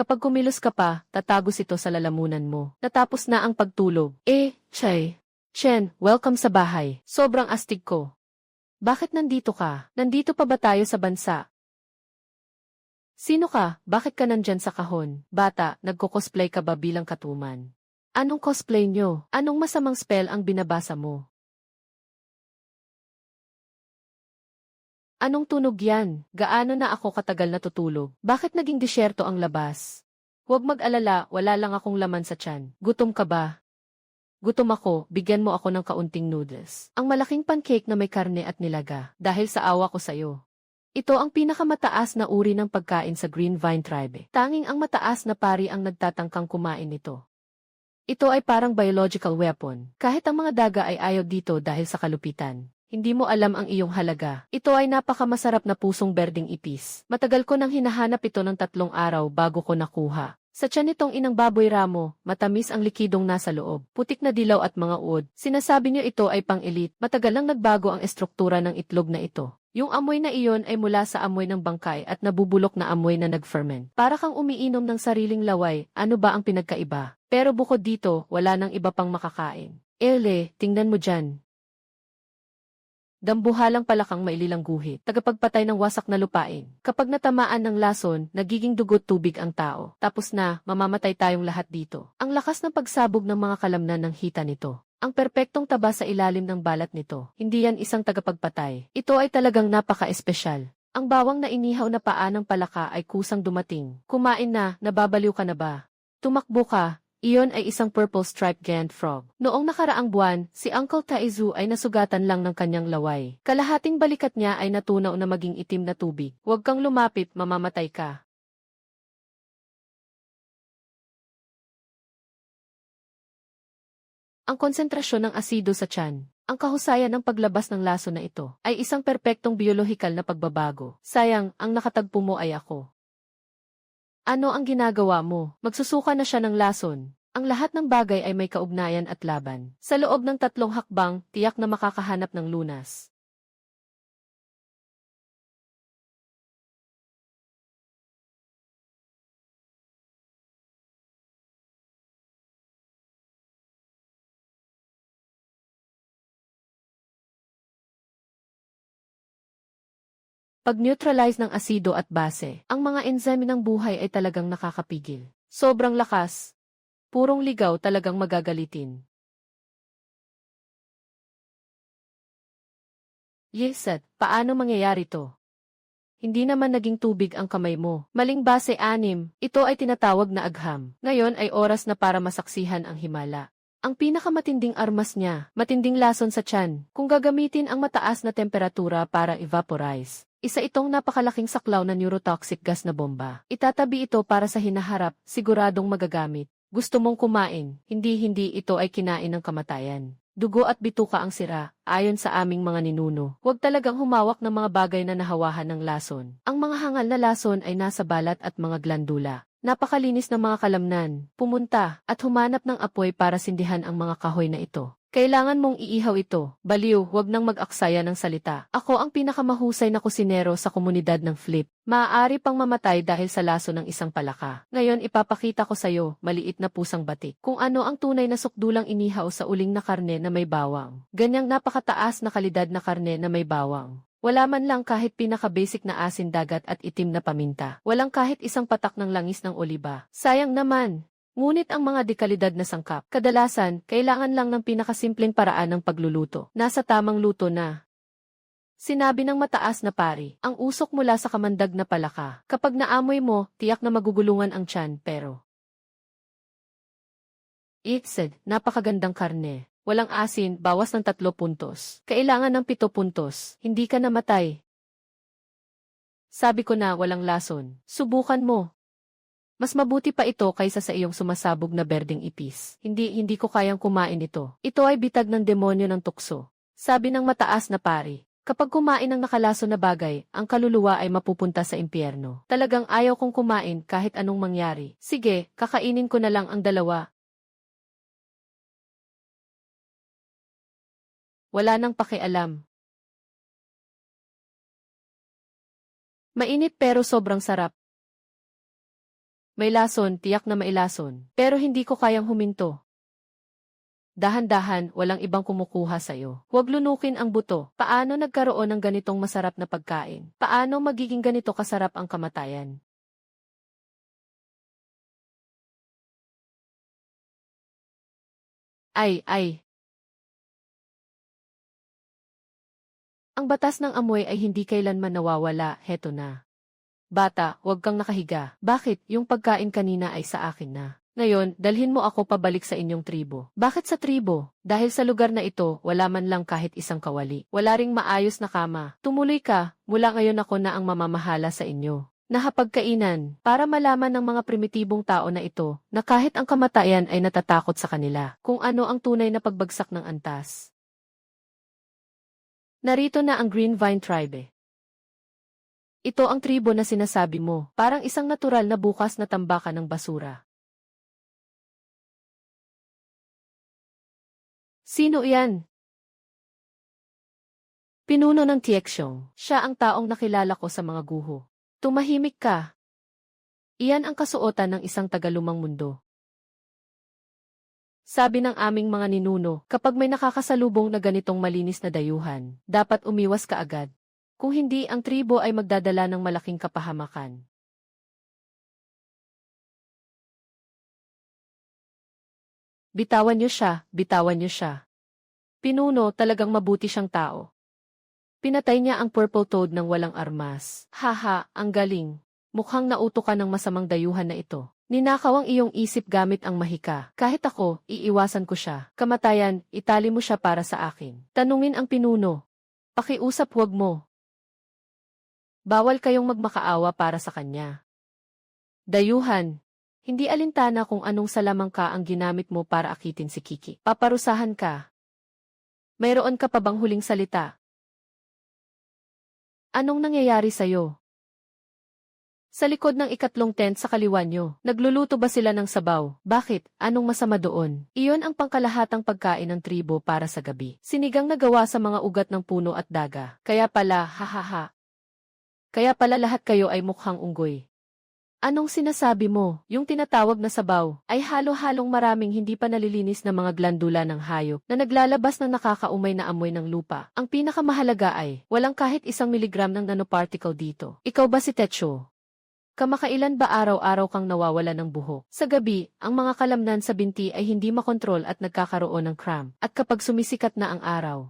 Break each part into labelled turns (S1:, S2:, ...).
S1: Kapag kumilos ka pa, tatagos ito sa lalamunan mo. Natapos na ang pagtulog. Chay. Chen, welcome sa bahay. Sobrang astig ko. Bakit nandito ka? Nandito pa ba tayo sa bansa? Sino ka? Bakit ka nandyan sa kahon? Bata, nagko-cosplay ka ba bilang katuman? Anong cosplay nyo? Anong masamang spell ang binabasa mo? Anong tunog yan? Gaano na ako katagal natutulog? Bakit naging disyerto ang labas? Huwag mag-alala, wala lang akong laman sa tiyan. Gutom ka ba? Gutom ako, bigyan mo ako ng kaunting noodles. Ang malaking pancake na may karne at nilaga, dahil sa awa ko sa'yo. Ito ang pinakamataas na uri ng pagkain sa Green Vine Tribe. Tanging ang mataas na pari ang nagtatangkang kumain nito. Ito ay parang biological weapon. Kahit ang mga daga ay ayaw dito dahil sa kalupitan. Hindi mo alam ang iyong halaga. Ito ay napakamasarap na pusong berdeng ipis. Matagal ko nang hinahanap ito ng 3 araw bago ko nakuha. Sa tiyan nitong inang baboy ramo, matamis ang likidong nasa loob. Putik na dilaw at mga uod. Sinasabi niyo ito ay pang-elite. Matagal lang nagbago ang estruktura ng itlog na ito. Yung amoy na iyon ay mula sa amoy ng bangkay at nabubulok na amoy na nag-ferment. Para kang umiinom ng sariling laway, ano ba ang pinagkaiba? Pero bukod dito, wala nang iba pang makakain. Tingnan mo dyan. Dambuhalang palakang maililang guhit, tagapagpatay ng wasak na lupain. Kapag natamaan ng lason, nagiging dugot tubig ang tao. Tapos na, mamamatay tayong lahat dito. Ang lakas ng pagsabog ng mga kalamnan ng hita nito. Ang perpektong taba sa ilalim ng balat nito. Hindi yan isang tagapagpatay. Ito ay talagang napaka-espesyal. Ang bawang na inihaw na paa ng palaka ay kusang dumating. Kumain na, nababaliw ka na ba? Tumakbo ka. Iyon ay isang purple striped giant frog. Noong nakaraang buwan, si Uncle Taizu ay nasugatan lang ng kanyang laway. Kalahating balikat niya ay natunaw na maging itim na tubig. Huwag kang lumapit, mamamatay ka. Ang konsentrasyon ng asido sa tiyan. Ang kahusayan ng paglabas ng laso na ito ay isang perpektong biolohikal na pagbabago. Sayang, ang nakatagpo mo ay ako. Ano ang ginagawa mo? Magsusuka na siya ng lason. Ang lahat ng bagay ay may kaugnayan at laban. Sa loob ng 3 hakbang, tiyak na makakahanap ng lunas. Pag-neutralize ng asido at base, ang mga enzyme ng buhay ay talagang nakakapigil. Sobrang lakas. Purong ligaw talagang magagalitin. Yesat, paano mangyayari to? Hindi naman naging tubig ang kamay mo. Maling base 6, ito ay tinatawag na agham. Ngayon ay oras na para masaksihan ang himala. Ang pinakamatinding armas niya, matinding lason sa tiyan, kung gagamitin ang mataas na temperatura para evaporize. Isa itong napakalaking saklaw na neurotoxic gas na bomba. Itatabi ito para sa hinaharap, siguradong magagamit. Gusto mong kumain, hindi ito ay kinain ng kamatayan. Dugo at bituka ang sira, ayon sa aming mga ninuno. Huwag talagang humawak ng mga bagay na nahawahan ng lason. Ang mga hangal na lason ay nasa balat at mga glandula. Napakalinis ng mga kalamnan. Pumunta at humanap ng apoy para sindihan ang mga kahoy na ito. Kailangan mong iihaw ito. Baliw, huwag nang mag-aksaya ng salita. Ako ang pinakamahusay na kusinero sa komunidad ng Flip. Maaari pang mamatay dahil sa laso ng isang palaka. Ngayon ipapakita ko sa'yo, maliit na pusang batik, kung ano ang tunay na sukdulang inihaw sa uling na karne na may bawang. Ganyang napakataas na kalidad na karne na may bawang. Wala man lang kahit pinaka-basic na asin dagat at itim na paminta. Walang kahit isang patak ng langis ng oliba. Sayang naman. Ngunit ang mga dekalidad na sangkap, kadalasan, kailangan lang ng pinakasimpleng paraan ng pagluluto. Nasa tamang luto na. Sinabi ng mataas na pari, ang usok mula sa kamandag na palaka. Kapag naamoy mo, tiyak na magugulungan ang tiyan, pero... It said, napakagandang karne. Walang asin, bawas ng 3 puntos. Kailangan ng 7 puntos. Hindi ka namatay. Sabi ko na walang lason. Subukan mo. Mas mabuti pa ito kaysa sa iyong sumasabog na berdeng ipis. Hindi ko kayang kumain ito. Ito ay bitag ng demonyo ng tukso. Sabi ng mataas na pari. Kapag kumain ng nakalaso na bagay, ang kaluluwa ay mapupunta sa impyerno. Talagang ayaw kong kumain kahit anong mangyari. Sige, kakainin ko na lang ang 2. Wala nang pakialam. Mainit pero sobrang sarap. May lason, tiyak na mailason. Pero hindi ko kayang huminto. Dahan-dahan, walang ibang kumukuha sa'yo. Huwag lunukin ang buto. Paano nagkaroon ng ganitong masarap na pagkain? Paano magiging ganito kasarap ang kamatayan? Ay. Ang batas ng amoy ay hindi kailanman nawawala, heto na. Bata, huwag kang nakahiga. Bakit? Yung pagkain kanina ay sa akin na. Ngayon, dalhin mo ako pabalik sa inyong tribo. Bakit sa tribo? Dahil sa lugar na ito, wala man lang kahit isang kawali. Wala ring maayos na kama. Tumuloy ka, mula ngayon ako na ang mamamahala sa inyo. Nahapagkainan, para malaman ng mga primitibong tao na ito, na kahit ang kamatayan ay natatakot sa kanila, kung ano ang tunay na pagbagsak ng antas. Narito na ang Green Vine Tribe. Ito ang tribo na sinasabi mo, parang isang natural na bukas na tambakan ng basura. Sino iyan? Pinuno ng Tiexiong. Siya ang taong nakilala ko sa mga guho. Tumahimik ka. Iyan ang kasuotan ng isang tagalumang mundo. Sabi ng aming mga ninuno, kapag may nakakasalubong na ganitong malinis na dayuhan, dapat umiwas ka agad. Kung hindi, ang tribo ay magdadala ng malaking kapahamakan. Bitawan niyo siya, bitawan niyo siya. Pinuno, talagang mabuti siyang tao. Pinatay niya ang purple toad ng walang armas. Haha, ang galing. Mukhang nauto ka ng masamang dayuhan na ito. Ninakaw ang iyong isip gamit ang mahika. Kahit ako, iiwasan ko siya. Kamatayan, itali mo siya para sa akin. Tanungin ang pinuno. Pakiusap, huwag mo. Bawal kayong magmakaawa para sa kanya. Dayuhan. Hindi alintana kung anong salamangka ang ginamit mo para akitin si Kiki. Paparusahan ka. Mayroon ka pa bang huling salita? Anong nangyayari sa'yo? Sa likod ng ikatlong tent sa kaliwa nyo, nagluluto ba sila ng sabaw? Bakit? Anong masama doon? Iyon ang pangkalahatang pagkain ng tribo para sa gabi. Sinigang na gawa sa mga ugat ng puno at daga. Kaya pala, hahaha. Kaya pala lahat kayo ay mukhang unggoy. Anong sinasabi mo? Yung tinatawag na sabaw ay halo-halong maraming hindi pa nalilinis na mga glandula ng hayop na naglalabas ng nakakaumay na amoy ng lupa. Ang pinakamahalaga ay walang kahit 1 miligram ng nanoparticle dito. Ikaw ba si Techo? Kamakailan ba araw-araw kang nawawala ng buhok? Sa gabi, ang mga kalamnan sa binti ay hindi makontrol at nagkakaroon ng cramp. At kapag sumisikat na ang araw,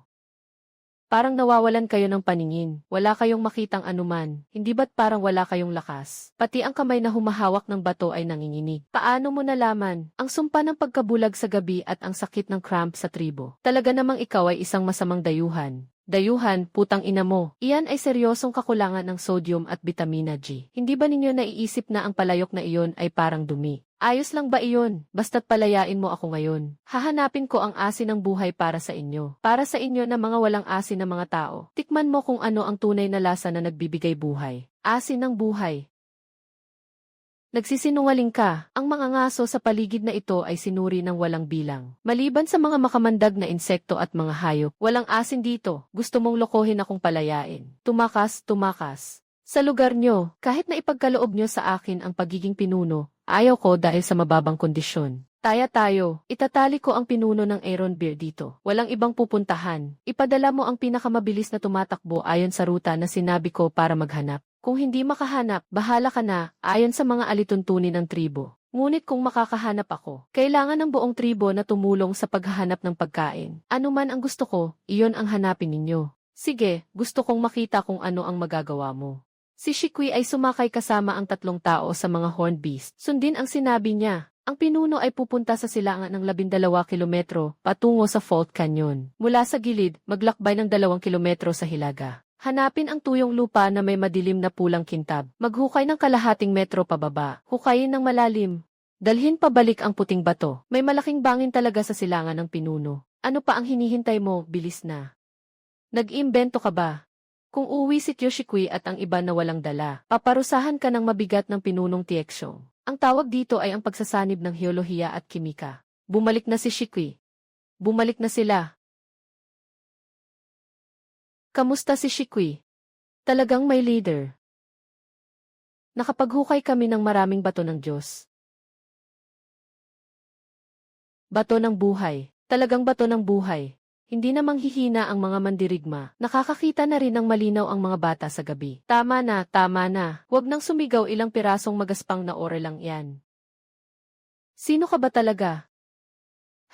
S1: parang nawawalan kayo ng paningin, wala kayong makitang anuman, hindi ba't parang wala kayong lakas? Pati ang kamay na humahawak ng bato ay nanginginig. Paano mo nalaman? Ang sumpa ng pagkabulag sa gabi at ang sakit ng cramp sa tribo. Talaga namang ikaw ay isang masamang dayuhan. Dayuhan, putang ina mo. Iyan ay seryosong kakulangan ng sodium at vitamina G. Hindi ba ninyo naiisip na ang palayok na iyon ay parang dumi? Ayos lang ba iyon? Basta't palayain mo ako ngayon. Hahanapin ko ang asin ng buhay para sa inyo. Para sa inyo na mga walang asin na mga tao. Tikman mo kung ano ang tunay na lasa na nagbibigay buhay. Asin ng buhay. Nagsisinungaling ka. Ang mga ngaso sa paligid na ito ay sinuri ng walang bilang. Maliban sa mga makamandag na insekto at mga hayop, walang asin dito. Gusto mong lokohin akong palayain. Tumakas, tumakas. Sa lugar nyo, kahit na ipagkaloob nyo sa akin ang pagiging pinuno, ayaw ko dahil sa mababang kondisyon. Taya tayo, itatali ko ang pinuno ng Aaron Bear dito. Walang ibang pupuntahan. Ipadala mo ang pinakamabilis na tumatakbo ayon sa ruta na sinabi ko para maghanap. Kung hindi makahanap, bahala ka na, ayon sa mga alituntunin ng tribo. Ngunit kung makakahanap ako, kailangan ng buong tribo na tumulong sa paghahanap ng pagkain. Ano man ang gusto ko, iyon ang hanapin ninyo. Sige, gusto kong makita kung ano ang magagawa mo. Si Shikwi ay sumakay kasama ang 3 tao sa mga horned beast. Sundin ang sinabi niya. Ang pinuno ay pupunta sa silangan ng 12 kilometro patungo sa Fault Canyon. Mula sa gilid, maglakbay ng 2 kilometro sa hilaga. Hanapin ang tuyong lupa na may madilim na pulang kintab. Maghukay ng kalahating metro pababa. Hukayin ng malalim. Dalhin pabalik ang puting bato. May malaking bangin talaga sa silangan ng pinuno. Ano pa ang hinihintay mo? Bilis na. Nag-imbento ka ba? Kung uuwi si Kyoshikui at ang iba na walang dala, paparusahan ka ng mabigat ng pinunong Tiexiong. Ang tawag dito ay ang pagsasanib ng heolohiya at kimika. Bumalik na si Shikui. Bumalik na sila. Kamusta si Shikui? Talagang may leader. Nakapaghukay kami ng maraming bato ng Diyos. Bato ng buhay. Talagang bato ng buhay. Hindi na manghihina ang mga mandirigma. Nakakakita na rin ng malinaw ang mga bata sa gabi. Tama na, tama na. Huwag nang sumigaw, ilang pirasong magaspang na ore lang yan. Sino ka ba talaga?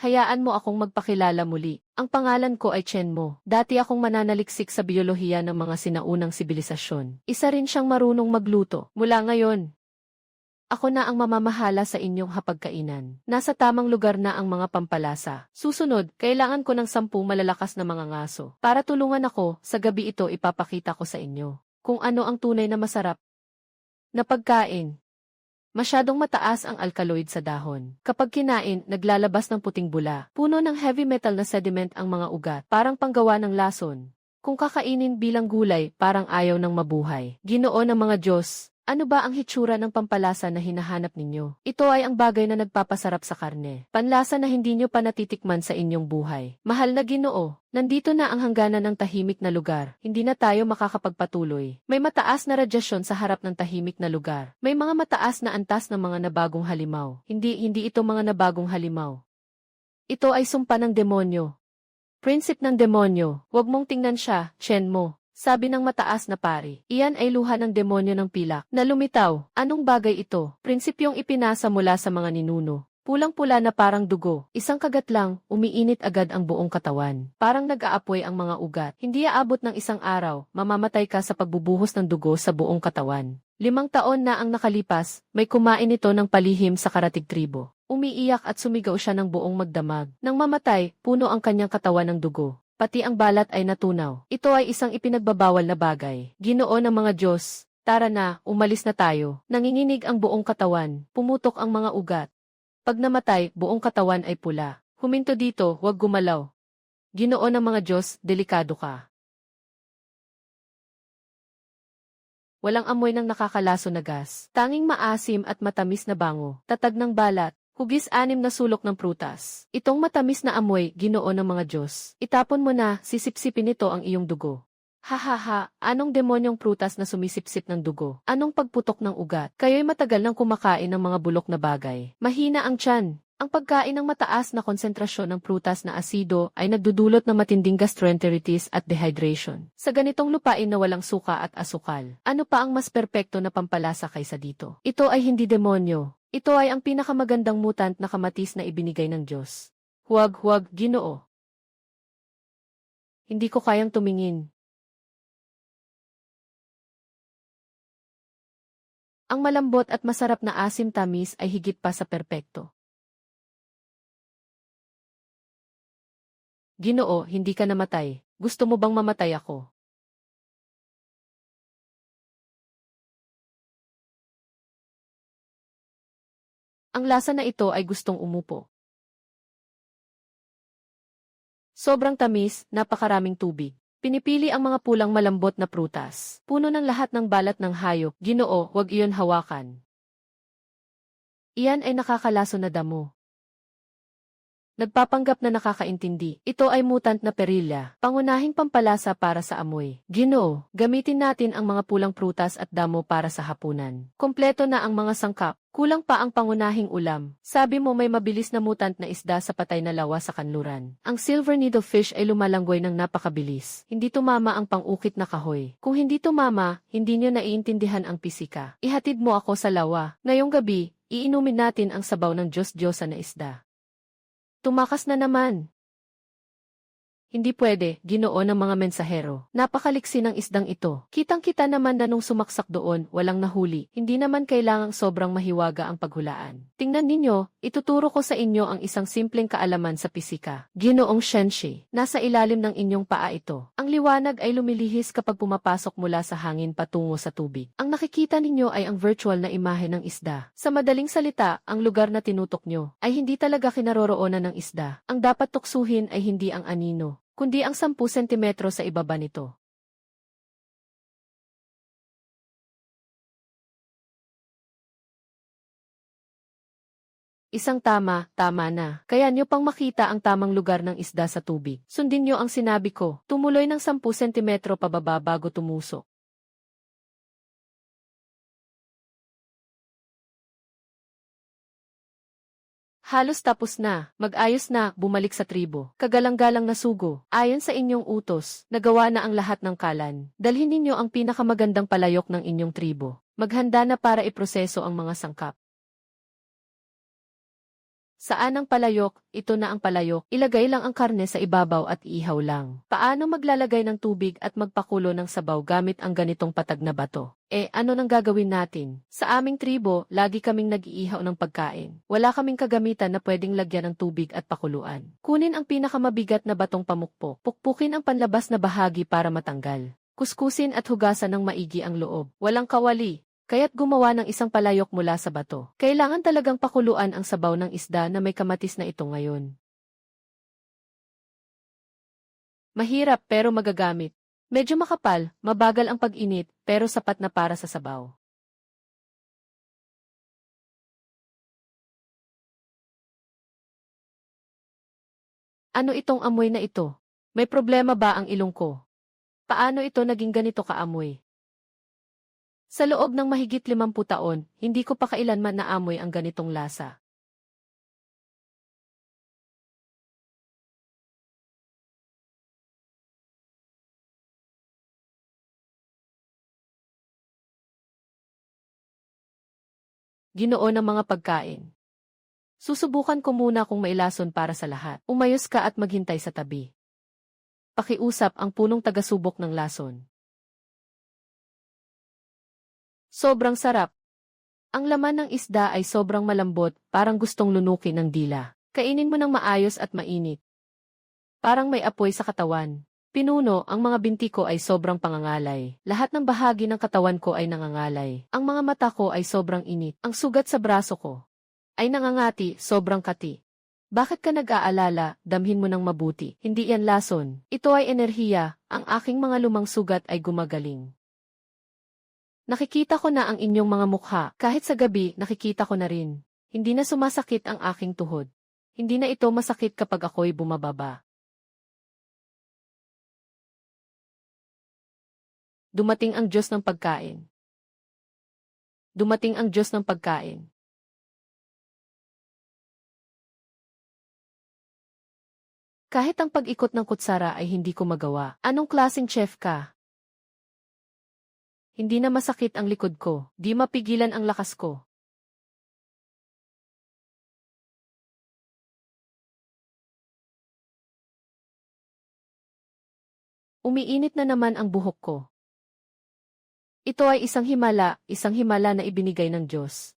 S1: Hayaan mo akong magpakilala muli. Ang pangalan ko ay Chen Mo. Dati akong mananaliksik sa biyolohiya ng mga sinaunang sibilisasyon. Isa rin siyang marunong magluto. Mula ngayon, ako na ang mamamahala sa inyong hapagkainan. Nasa tamang lugar na ang mga pampalasa. Susunod, kailangan ko ng 10 malalakas na mga ngaso. Para tulungan ako, sa gabi ito ipapakita ko sa inyo kung ano ang tunay na masarap na pagkain. Masyadong mataas ang alkaloid sa dahon. Kapag kinain, naglalabas ng puting bula. Puno ng heavy metal na sediment ang mga ugat, parang panggawa ng lason. Kung kakainin bilang gulay, parang ayaw ng mabuhay. Ginoo ng mga Diyos. Ano ba ang hitsura ng pampalasa na hinahanap ninyo? Ito ay ang bagay na nagpapasarap sa karne. Panlasa na hindi nyo pa natitikman sa inyong buhay. Mahal na Ginoo, nandito na ang hangganan ng tahimik na lugar. Hindi na tayo makakapagpatuloy. May mataas na radyasyon sa harap ng tahimik na lugar. May mga mataas na antas ng mga nabagong halimaw. Hindi ito mga nabagong halimaw. Ito ay sumpa ng demonyo. Prinsip ng demonyo. Huwag mong tingnan siya, Chen Mo. Sabi ng mataas na pari. Iyan ay luha ng demonyo ng pilak na lumitaw. Anong bagay ito? Prinsipyong ipinasa mula sa mga ninuno. Pulang-pula na parang dugo. Isang kagat lang, umiinit agad ang buong katawan. Parang nag-aapoy ang mga ugat. Hindi aabot ng isang araw, mamamatay ka sa pagbubuhos ng dugo sa buong katawan. 5 taon na ang nakalipas, may kumain ito ng palihim sa karatig tribo. Umiiyak at sumigaw siya ng buong magdamag. Nang mamatay, puno ang kanyang katawan ng dugo. Pati ang balat ay natunaw. Ito ay isang ipinagbabawal na bagay. Ginoo ng mga Diyos, tara na, umalis na tayo. Nanginginig ang buong katawan, pumutok ang mga ugat. Pag namatay, buong katawan ay pula. Huminto dito, huwag gumalaw. Ginoo ng mga Diyos, delikado ka. Walang amoy ng nakakalaso na gas. Tanging maasim at matamis na bango. Tatag ng balat. Hugis 6 na sulok ng prutas. Itong matamis na amoy, Ginoo ng mga Diyos. Itapon mo na, sisipsipin nito ang iyong dugo. Ha, anong demonyong prutas na sumisipsip ng dugo? Anong pagputok ng ugat? Kayo'y matagal nang kumakain ng mga bulok na bagay. Mahina ang tiyan. Ang pagkain ng mataas na konsentrasyon ng prutas na asido ay nagdudulot ng matinding gastroenteritis at dehydration. Sa ganitong lupain na walang suka at asukal, ano pa ang mas perpekto na pampalasa kaysa dito? Ito ay hindi demonyo. Ito ay ang pinakamagandang mutant na kamatis na ibinigay ng Diyos. Huwag, Ginoo. Hindi ko kayang tumingin. Ang malambot at masarap na asim-tamis ay higit pa sa perpekto. Ginoo, hindi ka namatay. Gusto mo bang mamatay ako? Ang lasa na ito ay gustong umupo. Sobrang tamis, napakaraming tubig. Pinipili ang mga pulang malambot na prutas. Puno ng lahat ng balat ng hayop. Ginoo, huwag iyon hawakan. Iyan ay nakakalaso na damo. Nagpapanggap na nakakaintindi. Ito ay mutant na perilya, pangunahing pampalasa para sa amoy. Ginoo, gamitin natin ang mga pulang prutas at damo para sa hapunan. Kompleto na ang mga sangkap. Kulang pa ang pangunahing ulam. Sabi mo may mabilis na mutant na isda sa patay na lawa sa kanluran. Ang silver needlefish ay lumalanggoy ng napakabilis. Hindi tumama ang pang-ukit na kahoy. Kung hindi tumama, hindi nyo naiintindihan ang pisika. Ihatid mo ako sa lawa. Ngayong gabi, iinumin natin ang sabaw ng Diyos-Diyosa na isda. Tumakas na naman. Hindi pwede, Ginoo ng mga mensahero. Napakaliksi ng isdang ito. Kitang-kita naman na nung sumaksak doon, walang nahuli. Hindi naman kailangang sobrang mahiwaga ang paghulaan. Tingnan ninyo, ituturo ko sa inyo ang isang simpleng kaalaman sa pisika. Ginoong Shenshi, nasa ilalim ng inyong paa ito. Ang liwanag ay lumilihis kapag pumapasok mula sa hangin patungo sa tubig. Ang nakikita ninyo ay ang virtual na imahe ng isda. Sa madaling salita, ang lugar na tinutok nyo ay hindi talaga kinaroroonan ng isda. Ang dapat tuksuhin ay hindi ang anino, kundi ang 10 sentimetro sa ibaba nito. Isang tama na. Kaya nyo pang makita ang tamang lugar ng isda sa tubig. Sundin nyo ang sinabi ko, tumuloy ng 10 sentimetro pababa bago tumusok. Halos tapos na, mag-ayos na, bumalik sa tribo. Kagalang-galang na sugo, ayon sa inyong utos, nagawa na ang lahat ng kalan. Dalhin ninyo ang pinakamagandang palayok ng inyong tribo. Maghanda na para iproseso ang mga sangkap. Saan ang palayok? Ito na ang palayok. Ilagay lang ang karne sa ibabaw at iihaw lang. Paano maglalagay ng tubig at magpakulo ng sabaw gamit ang ganitong patag na bato? Ano nang gagawin natin? Sa aming tribo, lagi kaming nag-iihaw ng pagkain. Wala kaming kagamitan na pwedeng lagyan ng tubig at pakuluan. Kunin ang pinakamabigat na batong pamukpok. Pukpukin ang panlabas na bahagi para matanggal. Kuskusin at hugasan ng maigi ang loob. Walang kawali. Kaya't gumawa ng isang palayok mula sa bato. Kailangan talagang pakuluan ang sabaw ng isda na may kamatis na ito ngayon. Mahirap pero magagamit. Medyo makapal, mabagal ang pag-init, pero sapat na para sa sabaw. Ano itong amoy na ito? May problema ba ang ilong ko? Paano ito naging ganito kaamoy? Sa loob ng mahigit 50 taon, hindi ko pa kailanman naamoy ang ganitong lasa. Ginoo ng mga pagkain. Susubukan ko muna kung may lason para sa lahat. Umayos ka at maghintay sa tabi. Pakiusap ang punong tagasubok ng lason. Sobrang sarap. Ang laman ng isda ay sobrang malambot, parang gustong lunukin ng dila. Kainin mo ng maayos at mainit. Parang may apoy sa katawan. Pinuno, ang mga binti ko ay sobrang pangangalay. Lahat ng bahagi ng katawan ko ay nangangalay. Ang mga mata ko ay sobrang init. Ang sugat sa braso ko ay nangangati, sobrang kati. Bakit ka nag-aalala? Damhin mo ng mabuti. Hindi yan lason. Ito ay enerhiya. Ang aking mga lumang sugat ay gumagaling. Nakikita ko na ang inyong mga mukha. Kahit sa gabi, nakikita ko na rin. Hindi na sumasakit ang aking tuhod. Hindi na ito masakit kapag ako'y bumababa. Dumating ang Diyos ng pagkain. Dumating ang Diyos ng pagkain. Kahit ang pag-ikot ng kutsara ay hindi ko magawa. Anong klaseng chef ka? Hindi na masakit ang likod ko. Di mapigilan ang lakas ko. Umiinit na naman ang buhok ko. Ito ay isang himala na ibinigay ng Diyos.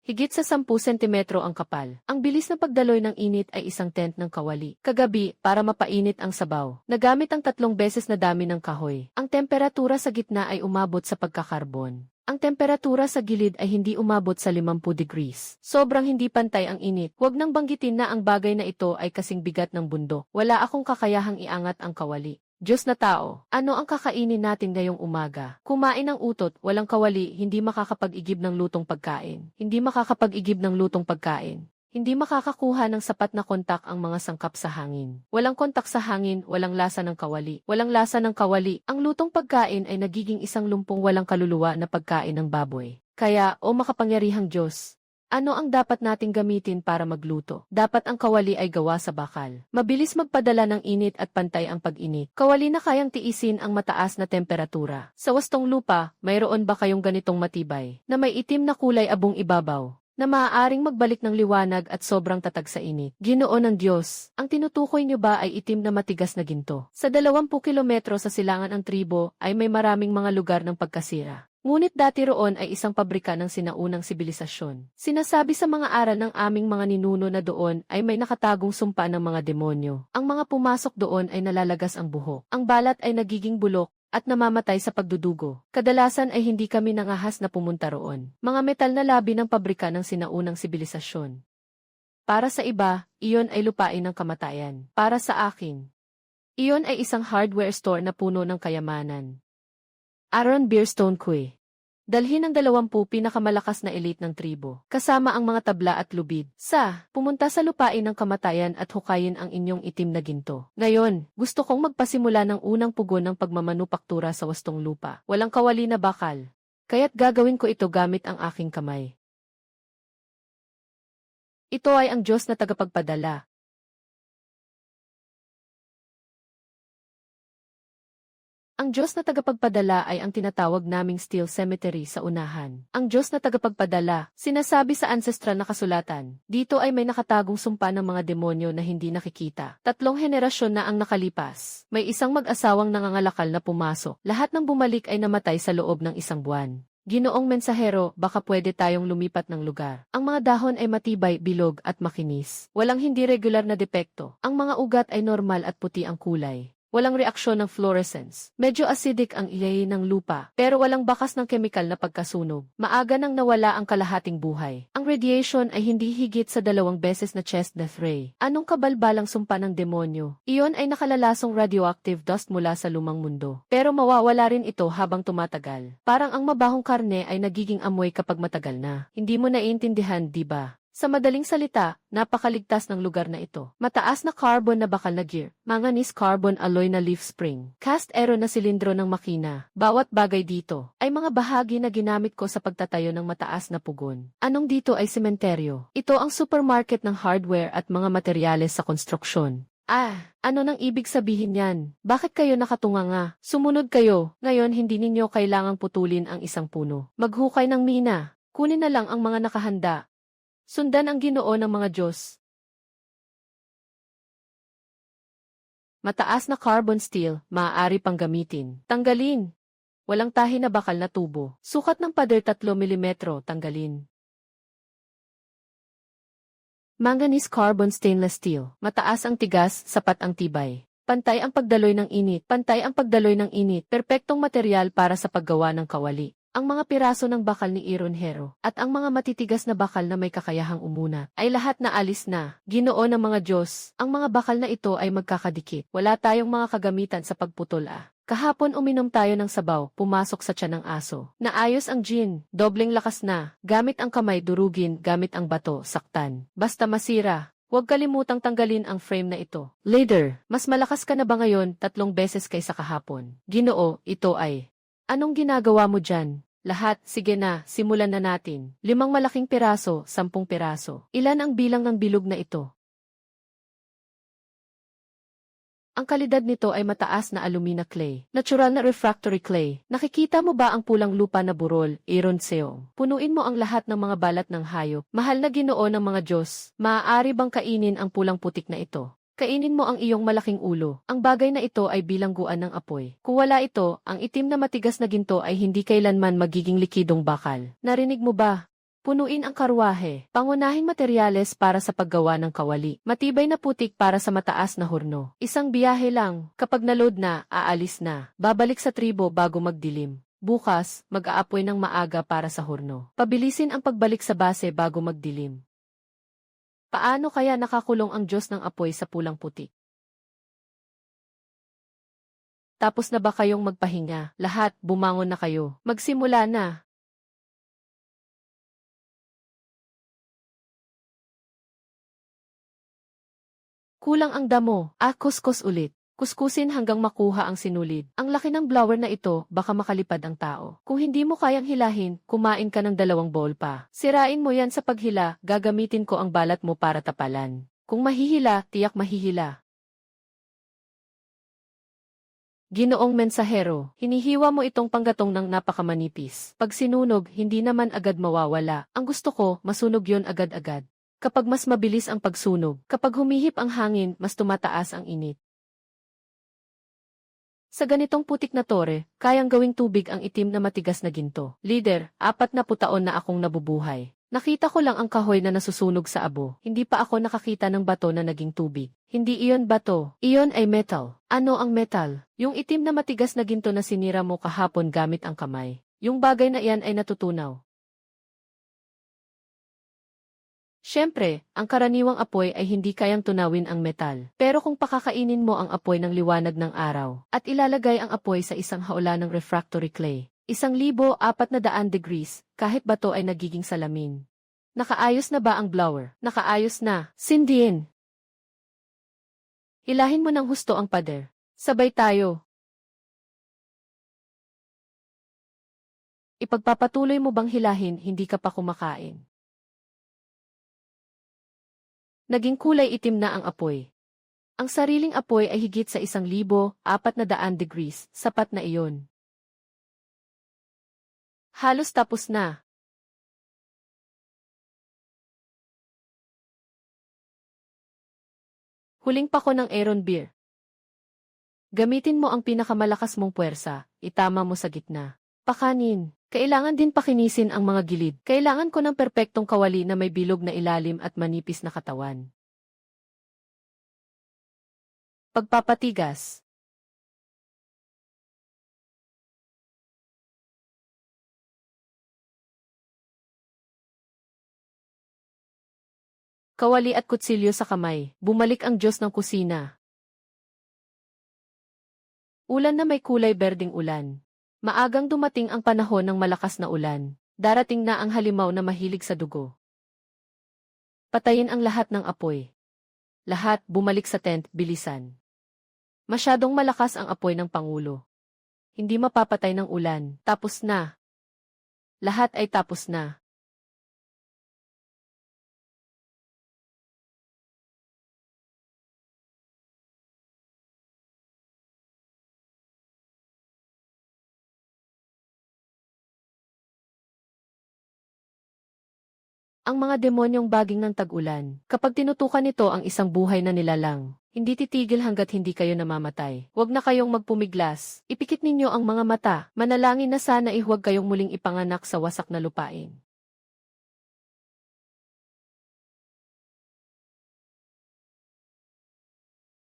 S1: Higit sa 10 sentimetro ang kapal. Ang bilis na pagdaloy ng init ay isang tent ng kawali. Kagabi, para mapainit ang sabaw, nagamit ang 3 beses na dami ng kahoy. Ang temperatura sa gitna ay umabot sa pagkakarbon. Ang temperatura sa gilid ay hindi umabot sa 50 degrees. Sobrang hindi pantay ang init. Huwag nang banggitin na ang bagay na ito ay kasing bigat ng bundok. Wala akong kakayahang iangat ang kawali. Diyos na tao, ano ang kakainin natin ngayong umaga? Kumain ng utot, walang kawali, hindi makakapag-igib ng lutong pagkain. Hindi makakapag-igib ng lutong pagkain. Hindi makakakuha ng sapat na kontak ang mga sangkap sa hangin. Walang kontak sa hangin, walang lasa ng kawali. Walang lasa ng kawali. Ang lutong pagkain ay nagiging isang lumpong walang kaluluwa na pagkain ng baboy. Kaya, o makapangyarihang Diyos, ano ang dapat nating gamitin para magluto? Dapat ang kawali ay gawa sa bakal. Mabilis magpadala ng init at pantay ang pag-init. Kawali na kayang tiisin ang mataas na temperatura. Sa wastong lupa, mayroon ba kayong ganitong matibay, na may itim na kulay abong ibabaw, na maaaring magbalik ng liwanag at sobrang tatag sa init? Ginoo ng Diyos, ang tinutukoy niyo ba ay itim na matigas na ginto? Sa 20 kilometro sa silangan ng tribo ay may maraming mga lugar ng pagkasira. Ngunit dati roon ay isang pabrika ng sinaunang sibilisasyon. Sinasabi sa mga aral ng aming mga ninuno na doon ay may nakatagong sumpa ng mga demonyo. Ang mga pumasok doon ay nalalagas ang buhok. Ang balat ay nagiging bulok at namamatay sa pagdudugo. Kadalasan ay hindi kami nangahas na pumunta roon. Mga metal na labi ng pabrika ng sinaunang sibilisasyon. Para sa iba, iyon ay lupain ng kamatayan. Para sa akin, iyon ay isang hardware store na puno ng kayamanan. Aaron Beerstone Cue. Dalhin ang 20 pinakamalakas na elite ng tribo, kasama ang mga tabla at lubid, pumunta sa lupain ng kamatayan at hukayin ang inyong itim na ginto. Ngayon, gusto kong magpasimula ng unang pugon ng pagmamanupaktura sa wastong lupa. Walang kawali na bakal. Kaya't gagawin ko ito gamit ang aking kamay. Ito ay ang Diyos na tagapagpadala. Ang Diyos na tagapagpadala ay ang tinatawag naming Steel Cemetery sa unahan. Ang Diyos na tagapagpadala, sinasabi sa ancestral na kasulatan, dito ay may nakatagong sumpa ng mga demonyo na hindi nakikita. 3 henerasyon na ang nakalipas. May isang mag-asawang nangangalakal na pumasok. Lahat ng bumalik ay namatay sa loob ng 1 buwan. Ginoong mensahero, baka pwede tayong lumipat ng lugar. Ang mga dahon ay matibay, bilog at makinis. Walang hindi regular na depekto. Ang mga ugat ay normal at puti ang kulay. Walang reaksyon ng fluorescence. Medyo acidic ang ilay ng lupa, pero walang bakas ng kemikal na pagkasunog. Maaga nang nawala ang kalahating buhay. Ang radiation ay hindi higit sa 2 beses na chest death ray. Anong kabalbalang sumpa ng demonyo? Iyon ay nakalalasong radioactive dust mula sa lumang mundo. Pero mawawala rin ito habang tumatagal. Parang ang mabahong karne ay nagiging amoy kapag matagal na. Hindi mo naiintindihan, di ba? Sa madaling salita, napakaligtas ng lugar na ito. Mataas na carbon na bakal na gear, manganese carbon alloy na leaf spring, cast aero na silindro ng makina. Bawat bagay dito ay mga bahagi na ginamit ko sa pagtatayo ng mataas na pugon. Anong dito ay sementeryo? Ito ang supermarket ng hardware at mga materyales sa konstruksyon. Ano nang ibig sabihin yan? Bakit kayo nakatunganga? Sumunod kayo. Ngayon hindi ninyo kailangang putulin ang isang puno. Maghukay ng mina. Kunin na lang ang mga nakahanda. Sundan ang Ginoo ng mga Diyos. Mataas na carbon steel, maaari pang gamitin. Tanggalin. Walang tahi na bakal na tubo. Sukat ng pader 3 mm, tanggalin. Manganese carbon stainless steel. Mataas ang tigas, sapat ang tibay. Pantay ang pagdaloy ng init. Pantay ang pagdaloy ng init. Perpektong material para sa paggawa ng kawali. Ang mga piraso ng bakal ni Iron Hero at ang mga matitigas na bakal na may kakayahang umunat ay lahat na alis na. Ginoo ng mga Diyos, ang mga bakal na ito ay magkakadikit. Wala tayong mga kagamitan sa pagputol. Kahapon uminom tayo ng sabaw, pumasok sa tiyan ng aso. Naayos ang gin, dobleng lakas na. Gamit ang kamay durugin, gamit ang bato, saktan. Basta masira. Huwag kalimutang tanggalin ang frame na ito. Later, mas malakas ka na ba ngayon 3 beses kaysa kahapon? Ginoo, ito ay... Anong ginagawa mo dyan? Lahat, sige na, simulan na natin. 5 malaking piraso, 10 piraso. Ilan ang bilang ng bilog na ito? Ang kalidad nito ay mataas na alumina clay. Natural na refractory clay. Nakikita mo ba ang pulang lupa na burol, Iron Seong? Punuin mo ang lahat ng mga balat ng hayop. Mahal na Ginoo ng mga Diyos, maaari bang kainin ang pulang putik na ito? Kainin mo ang iyong malaking ulo. Ang bagay na ito ay bilangguan ng apoy. Kung wala ito, ang itim na matigas na ginto ay hindi kailanman magiging likidong bakal. Narinig mo ba? Punuin ang karwahe. Pangunahing materyales para sa paggawa ng kawali. Matibay na putik para sa mataas na horno. Isang biyahe lang. Kapag naload na, aalis na. Babalik sa tribo bago magdilim. Bukas, mag-aapoy ng maaga para sa horno. Pabilisin ang pagbalik sa base bago magdilim. Paano kaya nakakulong ang Diyos ng apoy sa pulang putik? Tapos na ba kayong magpahinga? Lahat, bumangon na kayo. Magsimula na. Kulang ang damo. Kuskus ulit. Kuskusin hanggang makuha ang sinulid. Ang laki ng blower na ito, baka makalipad ang tao. Kung hindi mo kayang hilahin, kumain ka ng 2 bowl pa. Sirain mo yan sa paghila, gagamitin ko ang balat mo para tapalan. Kung mahihila, tiyak mahihila. Ginoong mensahero, hinihiwa mo itong panggatong ng napakamanipis. Pag sinunog, hindi naman agad mawawala. Ang gusto ko, masunog yon agad-agad. Kapag mas mabilis ang pagsunog, kapag humihip ang hangin, mas tumataas ang init. Sa ganitong putik na tore, kayang gawing tubig ang itim na matigas na ginto. Leader, 40 taon na akong nabubuhay. Nakita ko lang ang kahoy na nasusunog sa abo. Hindi pa ako nakakita ng bato na naging tubig. Hindi iyon bato. Iyon ay metal. Ano ang metal? Yung itim na matigas na ginto na sinira mo kahapon gamit ang kamay. Yung bagay na iyan ay natutunaw. Siyempre, ang karaniwang apoy ay hindi kayang tunawin ang metal. Pero kung pakakainin mo ang apoy ng liwanag ng araw, at ilalagay ang apoy sa isang haulan ng refractory clay, 1,400 degrees, kahit bato ay nagiging salamin. Nakaayos na ba ang blower? Nakaayos na. Sindiin. Hilahin mo ng husto ang pader. Sabay tayo. Ipagpapatuloy mo bang hilahin, hindi ka pa kumakain? Naging kulay itim na ang apoy. Ang sariling apoy ay higit sa 1,400 degrees, sapat na iyon. Halos tapos na. Huling pako ng Aeron Beer. Gamitin mo ang pinakamalakas mong puwersa, itama mo sa gitna. Pakanin. Kailangan din pakinisin ang mga gilid. Kailangan ko ng perpektong kawali na may bilog na ilalim at manipis na katawan. Pagpapatigas. Kawali at kutsilyo sa kamay. Bumalik ang Diyos ng kusina. Ulan na may kulay berdeng ulan. Maagang dumating ang panahon ng malakas na ulan. Darating na ang halimaw na mahilig sa dugo. Patayin ang lahat ng apoy. Lahat bumalik sa tent, bilisan. Masyadong malakas ang apoy ng Pangulo. Hindi mapapatay ng ulan. Tapos na. Lahat ay tapos na. Ang mga demonyong baging ng tag-ulan, kapag tinutukan nito ang isang buhay na nilalang, hindi titigil hanggat hindi kayo namamatay. Huwag na kayong magpumiglas, ipikit ninyo ang mga mata, manalangin na sana huwag kayong muling ipanganak sa wasak na lupain.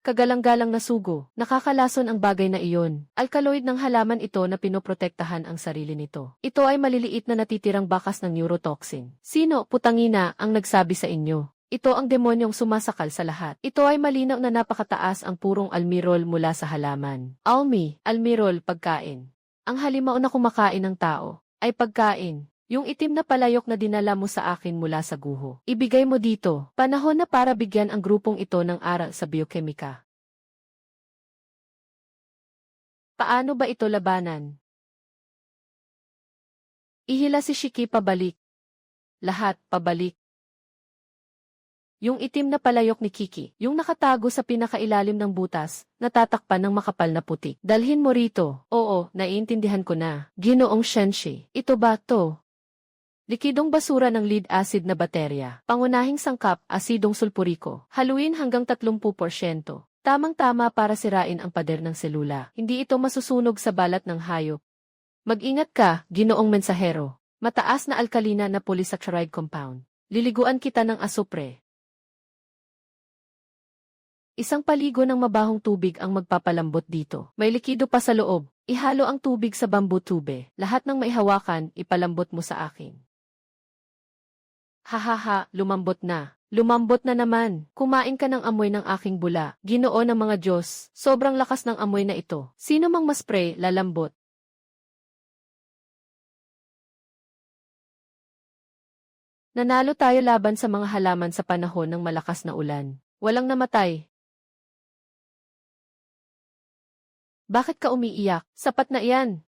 S1: Kagalang-galang na sugo, nakakalason ang bagay na iyon. Alkaloid ng halaman ito na pinoprotektahan ang sarili nito. Ito ay maliliit na natitirang bakas ng neurotoxin. Sino, putangina, ang nagsabi sa inyo? Ito ang demonyong sumasakal sa lahat. Ito ay malinaw na napakataas ang purong almirol mula sa halaman. Almirol, pagkain. Ang halimaw na kumakain ng tao, ay pagkain. Yung itim na palayok na dinala mo sa akin mula sa guho. Ibigay mo dito. Panahon na para bigyan ang grupong ito ng aral sa biokemika. Paano ba ito labanan? Ihila si Shiki pabalik. Lahat pabalik. Yung itim na palayok ni Kiki, yung nakatago sa pinakailalim ng butas, natatakpan ng makapal na putik. Dalhin mo rito. Oo, naiintindihan ko na. Ginoong Shenshi. Ito ba to? Likidong basura ng lead acid na baterya. Pangunahing sangkap, asidong sulpuriko. Haluin hanggang 30%. Tamang-tama para sirain ang pader ng selula. Hindi ito masusunog sa balat ng hayop. Mag-ingat ka, ginoong mensahero. Mataas na alkalina na polysaccharide compound. Liliguan kita ng asupre. Isang paligo ng mabahong tubig ang magpapalambot dito. May likido pa sa loob. Ihalo ang tubig sa bamboo tube. Lahat ng maihawakan, ipalambot mo sa akin. Hahaha, lumambot na. Lumambot na naman. Kumain ka ng amoy ng aking bula. Ginoo ng mga Diyos. Sobrang lakas ng amoy na ito. Sino mang maspray, lalambot. Nanalo tayo laban sa mga halaman sa panahon ng malakas na ulan. Walang namatay. Bakit ka umiiyak? Sapat na iyan.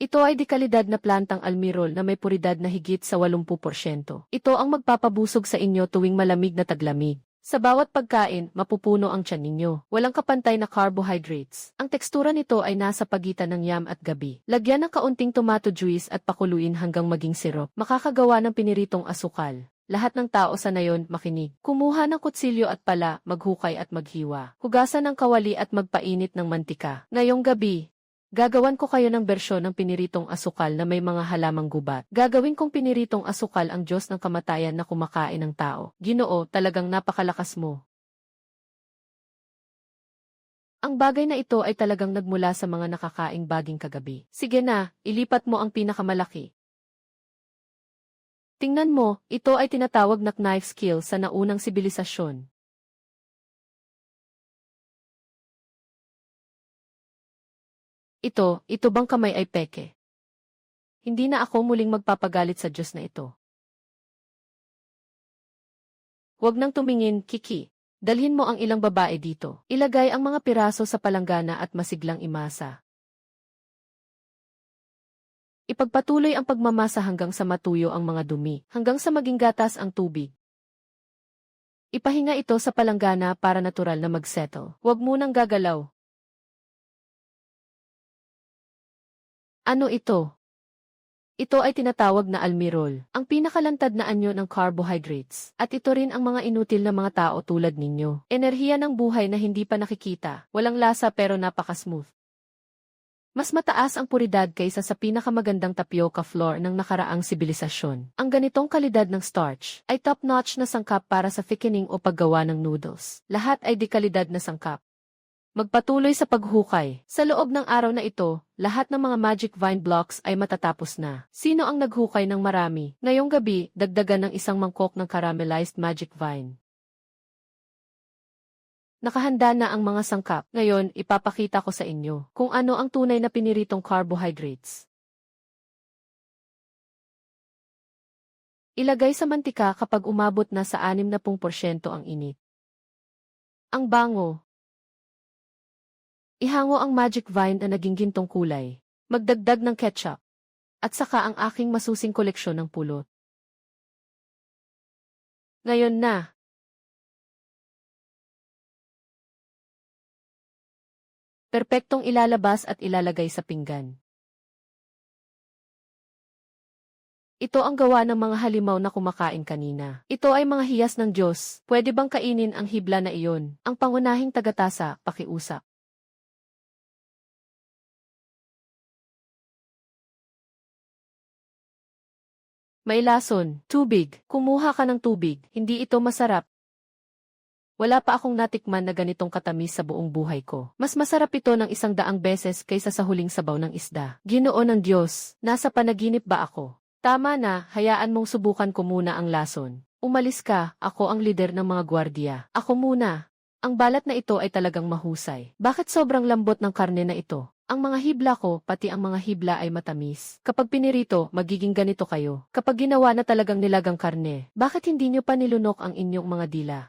S1: Ito ay dekalidad na plantang almirol na may puridad na higit sa 80%. Ito ang magpapabusog sa inyo tuwing malamig na taglamig. Sa bawat pagkain, mapupuno ang tiyan ninyo. Walang kapantay na carbohydrates. Ang tekstura nito ay nasa pagitan ng yam at gabi. Lagyan ng kaunting tomato juice at pakuluin hanggang maging sirop. Makakagawa ng piniritong asukal. Lahat ng tao sa nayon makinig. Kumuha ng kutsilyo at pala, maghukay at maghiwa. Hugasan ng kawali at magpainit ng mantika. Ngayong gabi, gagawan ko kayo ng bersyon ng piniritong asukal na may mga halamang gubat. Gagawin kong piniritong asukal ang Diyos ng kamatayan na kumakain ng tao. Ginoo, talagang napakalakas mo. Ang bagay na ito ay talagang nagmula sa mga nakakaing baging kagabi. Sige na, ilipat mo ang pinakamalaki. Tingnan mo, ito ay tinatawag na knife skill sa naunang sibilisasyon. Ito bang kamay ay peke? Hindi na ako muling magpapagalit sa Diyos na ito. Huwag nang tumingin, Kiki. Dalhin mo ang ilang babae dito. Ilagay ang mga piraso sa palanggana at masiglang imasa. Ipagpatuloy ang pagmamasa hanggang sa matuyo ang mga dumi, hanggang sa maging gatas ang tubig. Ipahinga ito sa palanggana para natural na mag-settle. Huwag munang gagalaw. Ano ito? Ito ay tinatawag na almirol, ang pinakalantad na anyo ng carbohydrates. At ito rin ang mga inutil na mga tao tulad ninyo. Enerhiya ng buhay na hindi pa nakikita, walang lasa pero napaka-smooth. Mas mataas ang puridad kaysa sa pinakamagandang tapioca flour ng nakaraang sibilisasyon. Ang ganitong kalidad ng starch ay top-notch na sangkap para sa thickening o paggawa ng noodles. Lahat ay dekalidad na sangkap. Magpatuloy sa paghukay. Sa loob ng araw na ito, lahat ng mga magic vine blocks ay matatapos na. Sino ang naghukay ng marami? Ngayong gabi, dagdagan ng isang mangkok ng caramelized magic vine. Nakahanda na ang mga sangkap. Ngayon, ipapakita ko sa inyo kung ano ang tunay na piniritong carbohydrates. Ilagay sa mantika kapag umabot na sa 60% ang init. Ang bango. Ihango ang magic vine na naging gintong kulay. Magdagdag ng ketchup. At saka ang aking masusing koleksyon ng pulot. Ngayon na. Perpektong ilalabas at ilalagay sa pinggan. Ito ang gawa ng mga halimaw na kumakain kanina. Ito ay mga hiyas ng Diyos. Pwede bang kainin ang hibla na iyon? Ang pangunahing tagatasa, pakiusap. May lason, tubig. Kumuha ka ng tubig. Hindi ito masarap. Wala pa akong natikman na ganitong katamis sa buong buhay ko. Mas masarap ito ng 100 beses kaysa sa huling sabaw ng isda. Ginoo ng Diyos, nasa panaginip ba ako? Tama na, hayaan mong subukan ko muna ang lason. Umalis ka, ako ang lider ng mga gwardiya. Ako muna. Ang balat na ito ay talagang mahusay. Bakit sobrang lambot ng karne na ito? Ang mga hibla ko, pati ang mga hibla ay matamis. Kapag pinirito, magiging ganito kayo. Kapag ginawa na talagang nilagang karne, bakit hindi nyo pa nilunok ang inyong mga dila?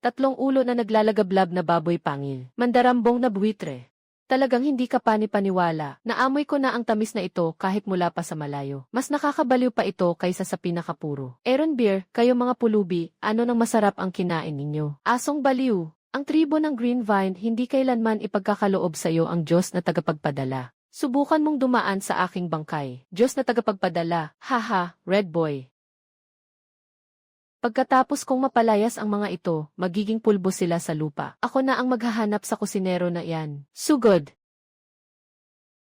S1: Tatlong ulo na naglalagablab na baboy pangil. Mandarambong na buwitre. Talagang hindi ka panipaniwala. Naamoy ko na ang tamis na ito kahit mula pa sa malayo. Mas nakakabaliw pa ito kaysa sa pinakapuro. Aaron Beer, kayo mga pulubi, ano nang masarap ang kinain ninyo? Asong baliw. Ang tribo ng Green Vine hindi kailanman ipagkakaloob sa iyo ang Diyos na tagapagpadala. Subukan mong dumaan sa aking bangkay. Diyos na tagapagpadala. Haha, Red Boy. Pagkatapos kong mapalayas ang mga ito, magiging pulbo sila sa lupa. Ako na ang maghahanap sa kusinero na iyan. Sugod!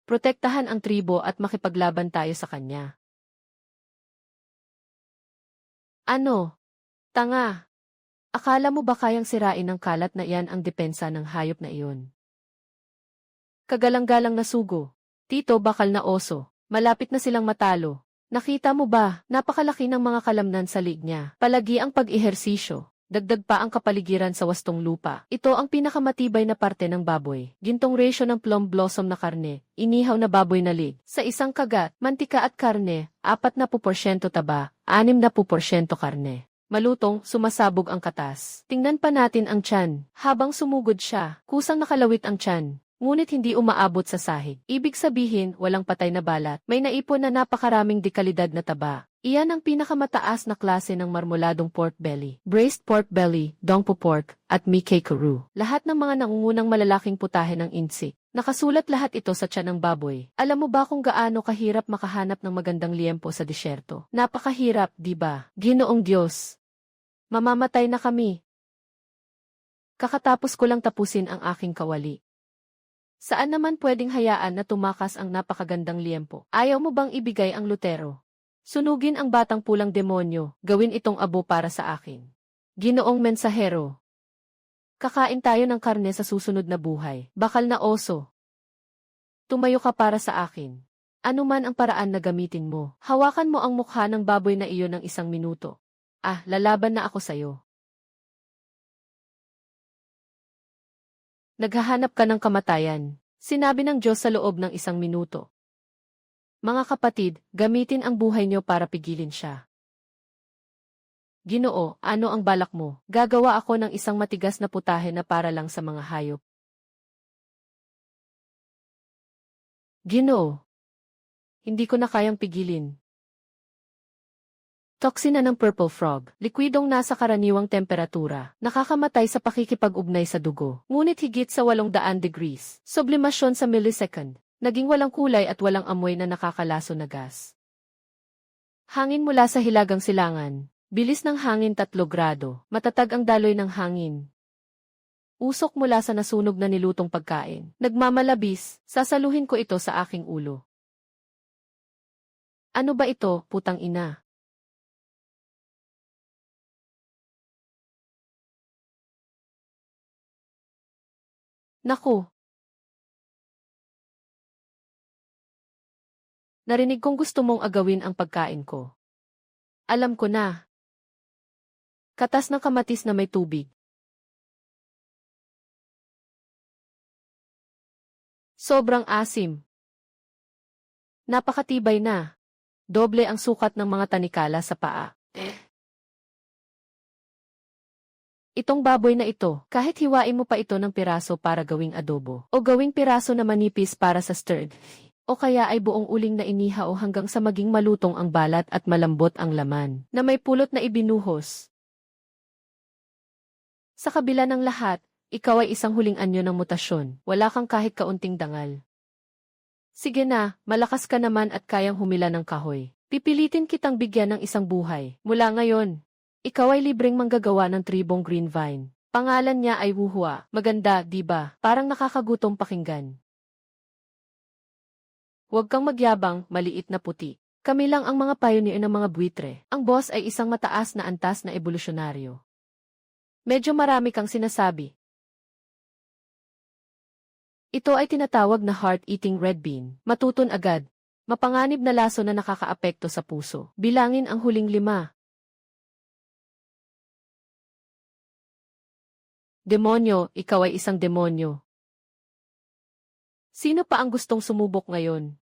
S1: Protektahan ang tribo at makipaglaban tayo sa kanya. Ano? Tanga! Akala mo ba kayang sirain ng kalat na iyan ang depensa ng hayop na iyon? Kagalang-galang na sugo. Tito bakal na oso. Malapit na silang matalo. Nakita mo ba, napakalaki ng mga kalamnan sa liig niya. Palagi ang pag-ehersisyo. Dagdag pa ang kapaligiran sa wastong lupa. Ito ang pinakamatibay na parte ng baboy. Gintong ratio ng plum blossom na karne, inihaw na baboy na liig. Sa isang kagat, mantika at karne, 40% taba, 60% karne. Malutong, sumasabog ang katas. Tingnan pa natin ang tiyan. Habang sumugod siya, kusang nakalawit ang tiyan. Ngunit hindi umaabot sa sahig. Ibig sabihin, walang patay na balat. May naipon na napakaraming dekalidad na taba. Iyan ang pinakamataas na klase ng marmoladong pork belly, braised pork belly, dongpo pork, at Mickey Kuru. Lahat ng mga nangungunang malalaking putahe ng insik. Nakasulat lahat ito sa tiyan ng baboy. Alam mo ba kung gaano kahirap makahanap ng magandang liempo sa disyerto? Napakahirap, di ba? Ginoong Diyos. Mamamatay na kami. Kakatapos ko lang tapusin ang aking kawali. Saan naman pwedeng hayaan na tumakas ang napakagandang liempo? Ayaw mo bang ibigay ang Lutero? Sunugin ang batang pulang demonyo, gawin itong abo para sa akin. Ginoong mensahero. Kakain tayo ng karne sa susunod na buhay. Bakal na oso. Tumayo ka para sa akin. Ano man ang paraan na gamitin mo, hawakan mo ang mukha ng baboy na iyon ng 1 minuto. Lalaban na ako sayo. Naghahanap ka ng kamatayan, sinabi ng Diyos sa loob ng 1 minuto. Mga kapatid, gamitin ang buhay niyo para pigilin siya. Ginoo, ano ang balak mo? Gagawa ako ng isang matigas na putahe na para lang sa mga hayop. Ginoo, hindi ko na kayang pigilin. Toksina ng purple frog, likwidong nasa karaniwang temperatura, nakakamatay sa pakikipag-ugnay sa dugo, ngunit higit sa 800 degrees, sublimasyon sa millisecond, naging walang kulay at walang amoy na nakakalaso na gas. Hangin mula sa hilagang silangan, bilis ng hangin 3 grado, matatag ang daloy ng hangin. Usok mula sa nasunog na nilutong pagkain, nagmamalabis, sasaluhin ko ito sa aking ulo. Ano ba ito, putang ina? Naku, narinig kong gusto mong agawin ang pagkain ko. Alam ko na. Katas ng kamatis na may tubig. Sobrang asim. Napakatibay na. Doble ang sukat ng mga tanikala sa paa. Itong baboy na ito, kahit hiwain mo pa ito ng piraso para gawing adobo, o gawing piraso na manipis para sa stirred, o kaya ay buong uling na inihaw hanggang sa maging malutong ang balat at malambot ang laman, na may pulot na ibinuhos. Sa kabila ng lahat, ikaw ay isang huling anyo ng mutasyon, wala kang kahit kaunting dangal. Sige na, malakas ka naman at kayang humila ng kahoy. Pipilitin kitang bigyan ng isang buhay. Mula ngayon, ikaw ay libreng manggagawa ng tribong green vine. Pangalan niya ay Wuhua. Maganda, di ba? Parang nakakagutom pakinggan. Huwag kang magyabang, maliit na puti. Kami lang ang mga pioneer ng mga buitre. Ang boss ay isang mataas na antas na evolusyonaryo. Medyo marami kang sinasabi. Ito ay tinatawag na heart-eating red bean. Matutun agad. Mapanganib na laso na nakakaapekto sa puso. Bilangin ang huling 5. Demonyo, ikaw ay isang demonyo. Sino pa ang gustong sumubok ngayon?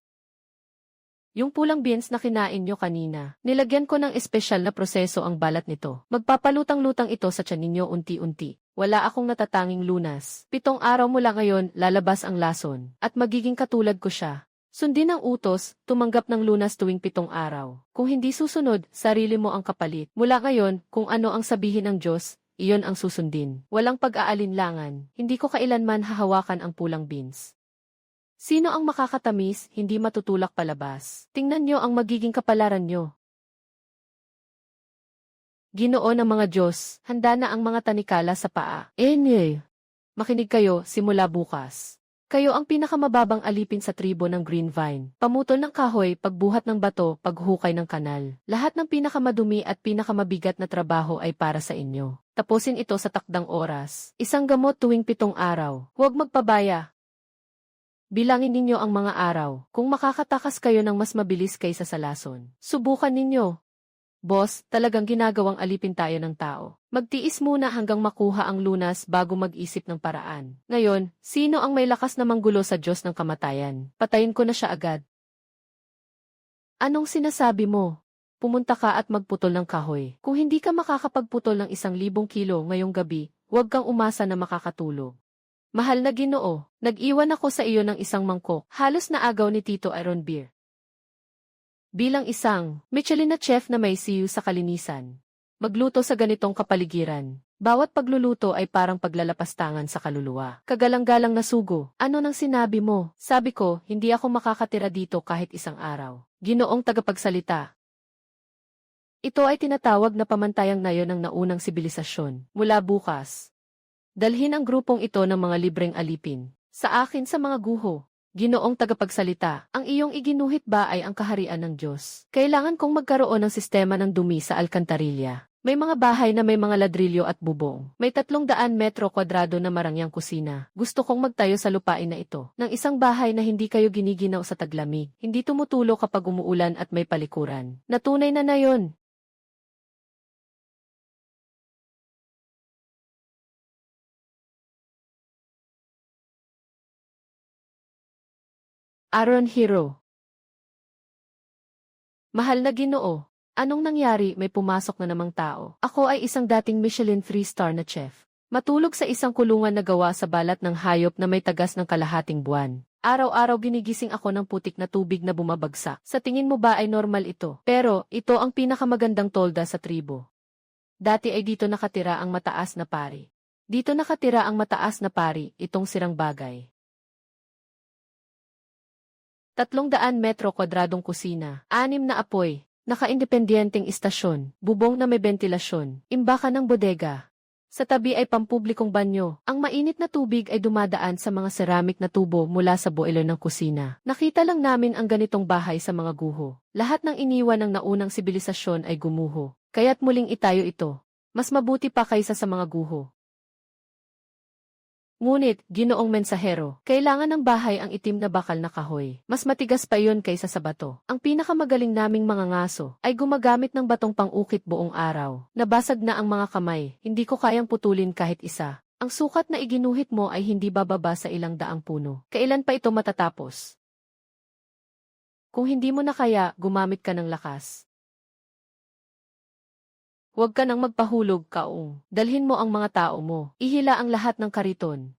S1: Yung pulang beans na kinain nyo kanina, nilagyan ko ng espesyal na proseso ang balat nito. Magpapalutang-lutang ito sa tiyan ninyo unti-unti. Wala akong natatanging lunas. 7 araw mula ngayon, lalabas ang lason, at magiging katulad ko siya. Sundin ang utos, tumanggap ng lunas tuwing 7 araw. Kung hindi susunod, sarili mo ang kapalit. Mula ngayon, kung ano ang sabihin ng Diyos, iyon ang susundin. Walang pag-aalinlangan. Hindi ko kailanman hahawakan ang pulang beans. Sino ang makakatamis, hindi matutulak palabas? Tingnan nyo ang magiging kapalaran nyo. Ginoo ng mga Diyos, handa na ang mga tanikala sa paa. Makinig kayo, simula bukas. Kayo ang pinakamababang alipin sa tribo ng Green Vine. Pamutol ng kahoy, pagbuhat ng bato, paghukay ng kanal. Lahat ng pinakamadumi at pinakamabigat na trabaho ay para sa inyo. Tapusin ito sa takdang oras. Isang gamot tuwing 7 araw. Huwag magpabaya. Bilangin ninyo ang mga araw. Kung makakatakas kayo ng mas mabilis kaysa sa lason, subukan ninyo. Boss, talagang ginagawang alipin tayo ng tao. Magtiis muna hanggang makuha ang lunas bago mag-isip ng paraan. Ngayon, sino ang may lakas na manggulo sa Diyos ng kamatayan? Patayin ko na siya agad. Anong sinasabi mo? Pumunta ka at magputol ng kahoy. Kung hindi ka makakapagputol ng 1,000 kilo ngayong gabi, huwag kang umasa na makakatulog. Mahal na Ginoo, nag-iwan ako sa iyo ng isang mangkok. Halos na agaw ni Tito Aaron Beer. Bilang isang Michelin na chef na may siyu sa kalinisan, magluto sa ganitong kapaligiran. Bawat pagluluto ay parang paglalapastangan sa kaluluwa. Kagalang-galang na sugo. Ano nang sinabi mo? Sabi ko, hindi ako makakatira dito kahit isang araw. Ginoong tagapagsalita. Ito ay tinatawag na pamantayang nayon ng naunang sibilisasyon. Mula bukas, dalhin ang grupong ito ng mga libreng alipin. Sa akin sa mga guho. Ginoong tagapagsalita, ang iyong iginuhit ba ay ang kaharian ng Diyos? Kailangan kong magkaroon ng sistema ng dumi sa alkantarilya. May mga bahay na may mga ladrilyo at bubong. May 300 metro kwadrado na marangyang kusina. Gusto kong magtayo sa lupain na ito. Ng isang bahay na hindi kayo giniginaw sa taglamig. Hindi tumutulo kapag umuulan at may palikuran. Natunay na yon. Aaron Hero. Mahal na Ginoo. Anong nangyari? May pumasok na namang tao. Ako ay isang dating Michelin 3-star na chef. Matulog sa isang kulungan na gawa sa balat ng hayop na may tagas ng kalahating buwan. Araw-araw ginigising ako ng putik na tubig na bumabagsak. Sa tingin mo ba ay normal ito? Pero, ito ang pinakamagandang tolda sa tribo. Dati ay dito nakatira ang mataas na pari. Dito nakatira ang mataas na pari, itong sirang bagay. 300 metro kwadradong kusina, 6 na apoy, naka-independenteng istasyon, bubong na may bentilasyon, imbakan ng bodega. Sa tabi ay pampublikong banyo. Ang mainit na tubig ay dumadaan sa mga ceramic na tubo mula sa boiler ng kusina. Nakita lang namin ang ganitong bahay sa mga guho. Lahat ng iniwan ng naunang sibilisasyon ay gumuho. Kaya't muling itayo ito. Mas mabuti pa kaysa sa mga guho. Ngunit, Ginoong Mensahero, kailangan ng bahay ang itim na bakal na kahoy. Mas matigas pa iyon kaysa sa bato. Ang pinakamagaling naming mga ngaso ay gumagamit ng batong pang-ukit buong araw. Nabasag na ang mga kamay, hindi ko kayang putulin kahit isa. Ang sukat na iginuhit mo ay hindi bababa sa ilang daang puno. Kailan pa ito matatapos? Kung hindi mo na kaya, gumamit ka ng lakas. Huwag ka nang magpahulog, Kaong. Dalhin mo ang mga tao mo. Ihila ang lahat ng kariton.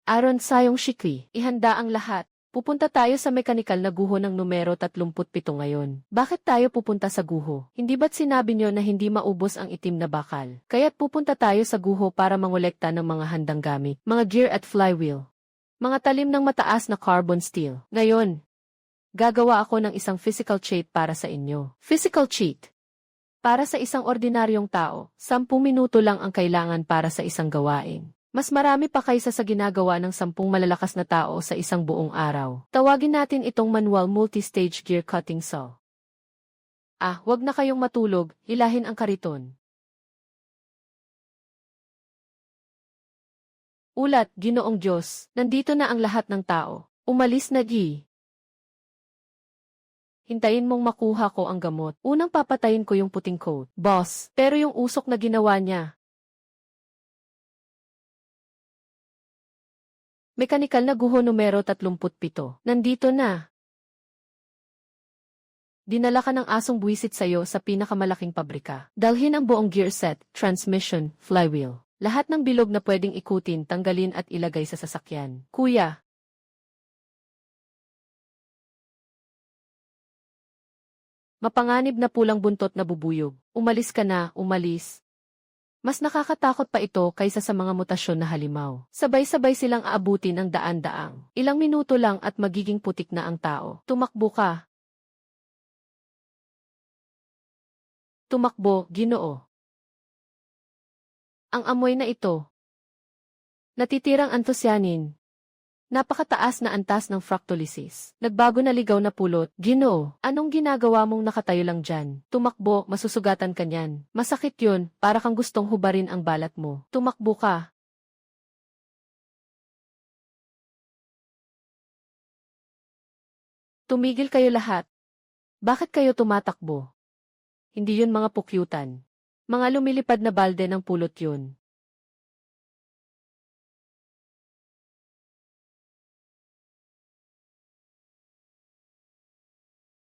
S1: Aron sayong shikwi, ihanda ang lahat. Pupunta tayo sa mekanikal na guho ng numero 37 ngayon. Bakit tayo pupunta sa guho? Hindi ba't sinabi nyo na hindi maubos ang itim na bakal? Kaya't pupunta tayo sa guho para mangolekta ng mga handang gamit, mga gear at flywheel. Mga talim ng mataas na carbon steel. Ngayon, gagawa ako ng isang physical cheat para sa inyo. Physical cheat. Para sa isang ordinaryong tao, 10 minuto lang ang kailangan para sa isang gawain. Mas marami pa kaysa sa ginagawa ng 10 malalakas na tao sa isang buong araw. Tawagin natin itong manual multi-stage gear cutting saw. Wag na kayong matulog, hilahin ang kariton. Ulat, Ginoong Diyos, nandito na ang lahat ng tao. Umalis na di. Hintayin mong makuha ko ang gamot. Unang papatayin ko yung puting coat. Boss, pero yung usok na ginawa niya. Mekanikal na guho numero 37. Nandito na. Dinala ka ng asong buwisit sa'yo sa pinakamalaking pabrika. Dalhin ang buong gear set, transmission, flywheel. Lahat ng bilog na pwedeng ikutin, tanggalin at ilagay sa sasakyan. Kuya. Mapanganib na pulang buntot na bubuyog. Umalis ka na, umalis. Mas nakakatakot pa ito kaysa sa mga mutasyon na halimaw. Sabay-sabay silang aabutin ng daan-daang. Ilang minuto lang at magiging putik na ang tao. Tumakbo ka. Tumakbo, Ginoo. Ang amoy na ito. Natitirang anthocyanin. Napakataas na antas ng fructolysis. Nagbago na ligaw na pulot. Ginoo, anong ginagawa mong nakatayo lang dyan? Tumakbo, masusugatan ka niyan. Masakit yun, para kang gustong hubarin ang balat mo. Tumakbo ka. Tumigil kayo lahat. Bakit kayo tumatakbo? Hindi yun mga pukyutan. Mga lumilipad na balde ng pulot yun.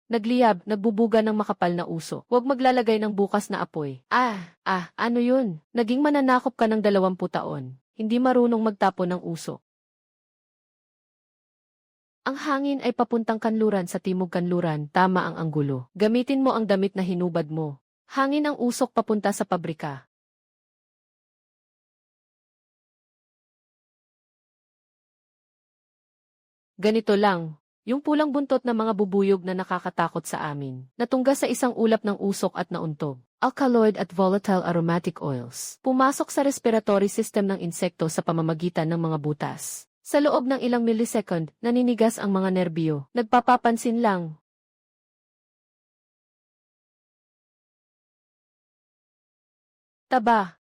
S1: Nagliyab, nagbubuga ng makapal na uso. Huwag maglalagay ng bukas na apoy. Ano yun? Naging mananakop ka ng 20 taon. Hindi marunong magtapon ng usok. Ang hangin ay papuntang kanluran sa timog kanluran, tama ang anggulo. Gamitin mo ang damit na hinubad mo. Hangin ang usok papunta sa pabrika. Ganito lang. Yung pulang buntot na mga bubuyog na nakakatakot sa amin, natungga sa isang ulap ng usok at nauntog. Alkaloid at volatile aromatic oils. Pumasok sa respiratory system ng insekto sa pamamagitan ng mga butas. Sa loob ng ilang millisecond, naninigas ang mga nerbiyo. Nagpapapansin lang. Taba.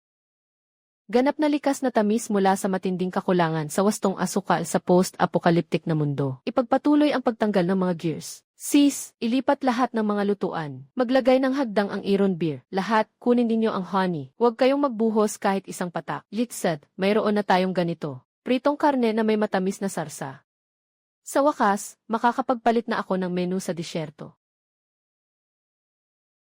S1: Ganap na likas na tamis mula sa matinding kakulangan sa wastong asukal sa post-apocalyptic na mundo. Ipagpatuloy ang pagtanggal ng mga gears. Sis, ilipat lahat ng mga lutuan. Maglagay ng hagdang ang Iron Beer. Lahat, kunin ninyo ang honey. Huwag kayong magbuhos kahit isang patak. Litsad, mayroon na tayong ganito. Pritong karne na may matamis na sarsa. Sa wakas, makakapagpalit na ako ng menu sa disyerto.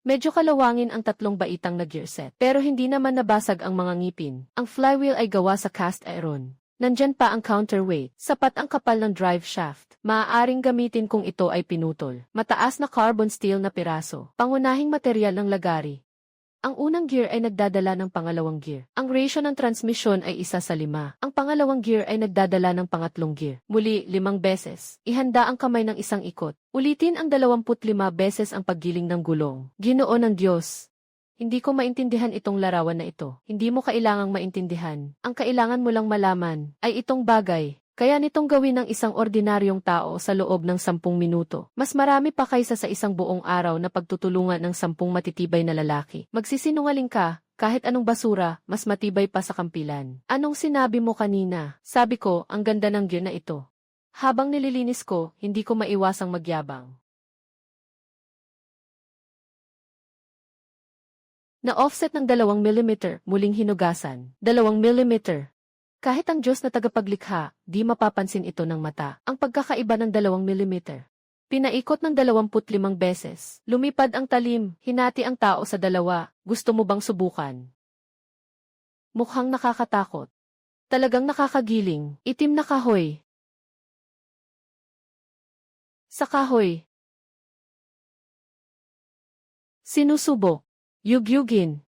S1: Medyo kalawangin ang tatlong baitang na gear set, pero hindi naman nabasag ang mga ngipin. Ang flywheel ay gawa sa cast iron. Nandyan pa ang counterweight, sapat ang kapal ng drive shaft. Maaaring gamitin kung ito ay pinutol. Mataas na carbon steel na piraso, pangunahing material ng lagari. Ang unang gear ay nagdadala ng pangalawang gear. Ang ratio ng transmisyon ay 1:5. Ang pangalawang gear ay nagdadala ng pangatlong gear. Muli, 5 beses. Ihanda ang kamay ng isang ikot. Ulitin ang 25 beses ang paggiling ng gulong. Ginoo ng Diyos. Hindi ko maintindihan itong larawan na ito. Hindi mo kailangang maintindihan. Ang kailangan mo lang malaman ay itong bagay. Kaya nitong gawin ng isang ordinaryong tao sa loob ng 10 minuto. Mas marami pa kaysa sa isang buong araw na pagtutulungan ng 10 matitibay na lalaki. Magsisinungaling ka, kahit anong basura, mas matibay pa sa kampilan. Anong sinabi mo kanina? Sabi ko, ang ganda ng gear na ito. Habang nililinis ko, hindi ko maiwasang magyabang. Na-offset ng 2 mm, muling hinugasan. 2 mm. Kahit ang Diyos na tagapaglikha, di mapapansin ito ng mata. Ang pagkakaiba ng 2 mm. Pinaikot ng 25 beses. Lumipad ang talim, hinati ang tao sa 2. Gusto mo bang subukan? Mukhang nakakatakot. Talagang nakakagiling. Itim na kahoy. Sa kahoy. Sinusubok. Yugyugin.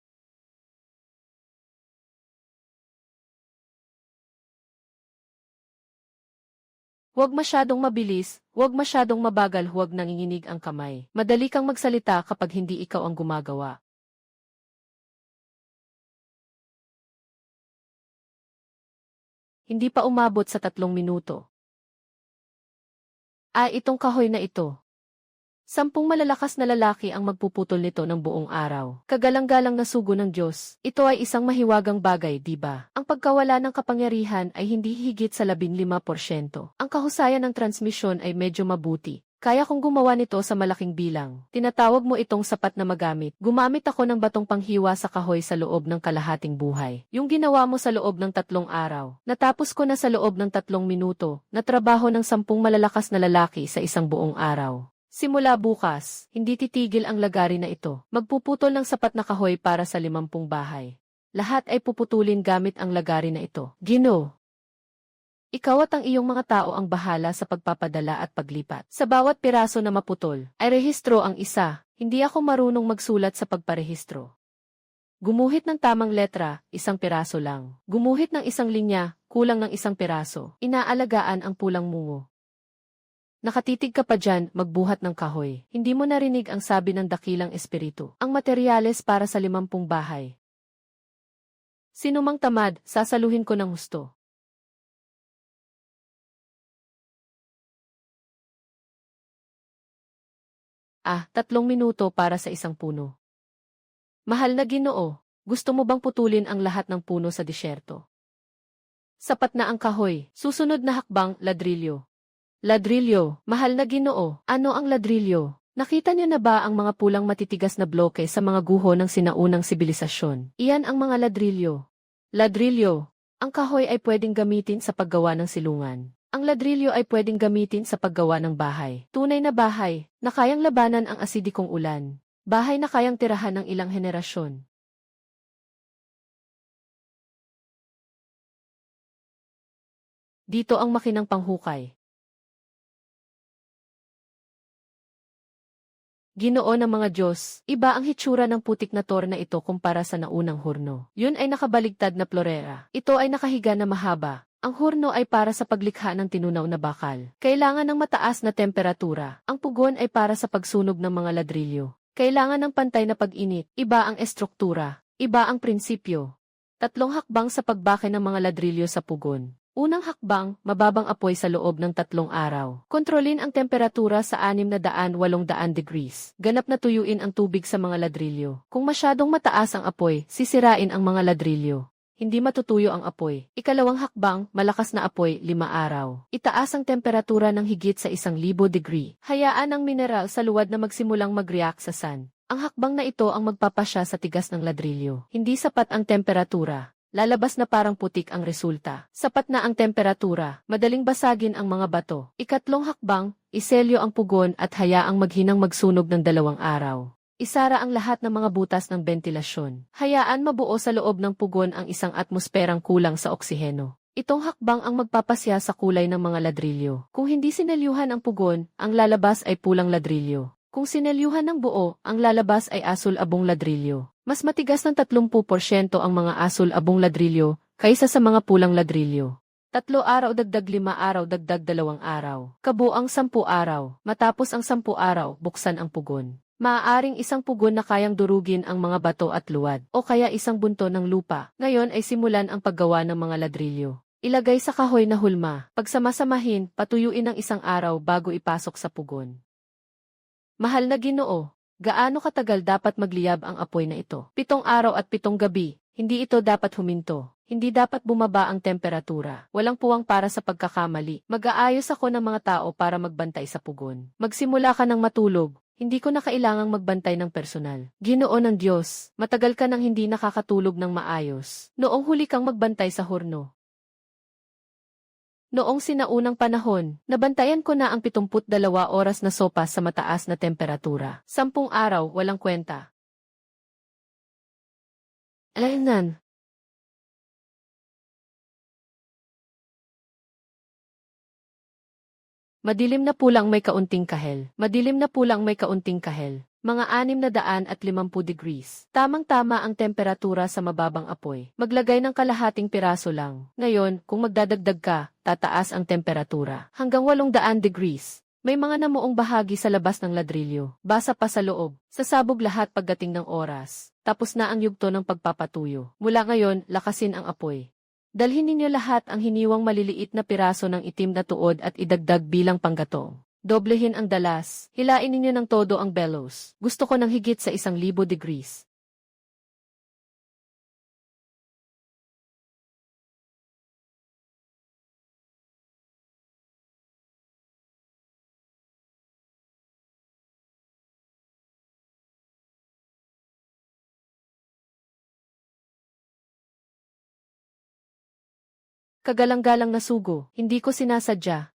S1: Huwag masyadong mabilis, huwag masyadong mabagal, huwag nanginginig ang kamay. Madali kang magsalita kapag hindi ikaw ang gumagawa. Hindi pa umabot sa 3 minuto. Itong kahoy na ito. 10 malalakas na lalaki ang magpuputol nito ng buong araw. Kagalang-galang na sugo ng Diyos. Ito ay isang mahiwagang bagay, di ba? Ang pagkawala ng kapangyarihan ay hindi higit sa 15%. Ang kahusayan ng transmisyon ay medyo mabuti. Kaya kong gumawa nito sa malaking bilang. Tinatawag mo itong sapat na magamit. Gumamit ako ng batong panghiwa sa kahoy sa loob ng kalahating buhay. Yung ginawa mo sa loob ng 3 araw. Natapos ko na sa loob ng 3 minuto. Na trabaho ng 10 malalakas na lalaki sa isang buong araw. Simula bukas, hindi titigil ang lagari na ito. Magpuputol ng sapat na kahoy para sa 50 bahay. Lahat ay puputulin gamit ang lagari na ito. Ginoo. Ikaw at ang iyong mga tao ang bahala sa pagpapadala at paglipat. Sa bawat piraso na maputol, ay rehistro ang isa. Hindi ako marunong magsulat sa pagparehistro. Gumuhit ng tamang letra, 1 piraso lang. Gumuhit ng 1 linya, kulang ng 1 piraso. Inaalagaan ang pulang mungo. Nakatitig ka pa dyan, magbuhat ng kahoy. Hindi mo narinig ang sabi ng dakilang espiritu. Ang materyales para sa 50 bahay. Sinumang tamad, sasaluhin ko ng husto. 3 minuto para sa 1 puno. Mahal na Ginoo, gusto mo bang putulin ang lahat ng puno sa disyerto? Sapat na ang kahoy. Susunod na hakbang, ladrilyo. Ladrilyo, mahal na Ginoo, ano ang ladrilyo? Nakita niyo na ba ang mga pulang matitigas na bloke sa mga guho ng sinaunang sibilisasyon? Iyan ang mga ladrilyo. Ladrilyo, ang kahoy ay pwedeng gamitin sa paggawa ng silungan. Ang ladrilyo ay pwedeng gamitin sa paggawa ng bahay. Tunay na bahay, na kayang labanan ang asidikong ulan. Bahay na kayang tirahan ng ilang henerasyon. Dito ang makinang panghukay. Ginoo ng mga Diyos, iba ang hitsura ng putik na tor na ito kumpara sa naunang hurno. Yun ay nakabaligtad na florera. Ito ay nakahiga na mahaba. Ang hurno ay para sa paglikha ng tinunaw na bakal. Kailangan ng mataas na temperatura. Ang pugon ay para sa pagsunog ng mga ladrilyo. Kailangan ng pantay na pag-init. Iba ang estruktura. Iba ang prinsipyo. 3 hakbang sa pagbake ng mga ladrilyo sa pugon. Unang hakbang, mababang apoy sa loob ng 3 araw. Kontrolin ang temperatura sa 600-800 degrees. Ganap na tuyuin ang tubig sa mga ladrilyo. Kung masyadong mataas ang apoy, sisirain ang mga ladrilyo. Hindi matutuyo ang apoy. Ikalawang hakbang, malakas na apoy, 5 araw. Itaas ang temperatura ng higit sa 1,000 degree. Hayaan ang mineral sa luwad na magsimulang mag-react sa sun. Ang hakbang na ito ang magpapasya sa tigas ng ladrilyo. Hindi sapat ang temperatura. Lalabas na parang putik ang resulta. Sapat na ang temperatura. Madaling basagin ang mga bato. Ikatlong hakbang, iselyo ang pugon at hayaang maghinang magsunog ng 2 araw. Isara ang lahat ng mga butas ng bentilasyon. Hayaan mabuo sa loob ng pugon ang isang atmosperang kulang sa oksiheno. Itong hakbang ang magpapasya sa kulay ng mga ladrilyo. Kung hindi sinelyuhan ang pugon, ang lalabas ay pulang ladrilyo. Kung sinelyuhan ng buo, ang lalabas ay asul-abong ladrilyo. Mas matigas ng 30% ang mga asul-abong ladrilyo kaysa sa mga pulang ladrilyo. 3 araw dagdag 5 araw dagdag 2 araw. Kabuang 10 araw. Matapos ang 10 araw, buksan ang pugon. Maaaring isang pugon na kayang durugin ang mga bato at luwad, o kaya isang bunto ng lupa. Ngayon ay simulan ang paggawa ng mga ladrilyo. Ilagay sa kahoy na hulma. Pagsamasamahin, patuyuin ng 1 araw bago ipasok sa pugon. Mahal na Ginoo, gaano katagal dapat magliyab ang apoy na ito? 7 araw at 7 gabi, hindi ito dapat huminto. Hindi dapat bumaba ang temperatura. Walang puwang para sa pagkakamali. Mag-aayos ako ng mga tao para magbantay sa pugon. Magsimula ka ng matulog. Hindi ko na kailangang magbantay ng personal. Ginoo ng Diyos, matagal ka nang hindi nakakatulog ng maayos. Noong huli kang magbantay sa horno. Noong sinaunang panahon, nabantayan ko na ang 72 oras na sopa sa mataas na temperatura. 10 araw, walang kwenta. Alainan. Madilim na pulang may kaunting kahel. Madilim na pulang may kaunting kahel. Mga 650 degrees. Tamang-tama ang temperatura sa mababang apoy. Maglagay ng kalahating piraso lang. Ngayon, kung magdadagdag ka, tataas ang temperatura. Hanggang 800 degrees. May mga namuong bahagi sa labas ng ladrilyo. Basa pa sa loob. Sasabog lahat pagdating ng oras. Tapos na ang yugto ng pagpapatuyo. Mula ngayon, lakasin ang apoy. Dalhin ninyo lahat ang hiniwang maliliit na piraso ng itim na tuod at idagdag bilang panggatong. Doblehin ang dalas. Hilain ninyo ng todo ang bellows. Gusto ko ng higit sa 1,000 degrees. Kagalang-galang na sugo, hindi ko sinasadya.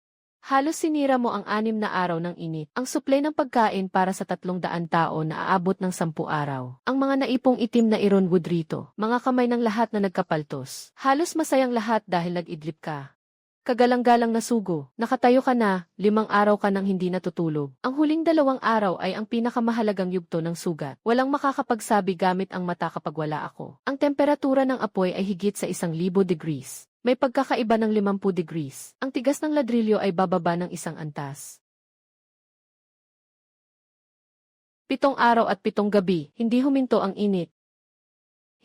S1: Halos sinira mo ang 6 na araw ng init. Ang suplay ng pagkain para sa 300 tao na aabot ng 10 araw. Ang mga naipong itim na ironwood rito, mga kamay ng lahat na nagkapaltos. Halos masayang lahat dahil nag-idlip ka. Kagalang-galang na sugo, nakatayo ka na, 5 araw ka nang hindi natutulog. Ang huling 2 araw ay ang pinakamahalagang yugto ng sugat. Walang makakapagsabi gamit ang mata kapag wala ako. Ang temperatura ng apoy ay higit sa 1,000 degrees. May pagkakaiba ng 50 degrees. Ang tigas ng ladrilyo ay bababa ng 1 antas. 7 araw at 7 gabi, hindi huminto ang init.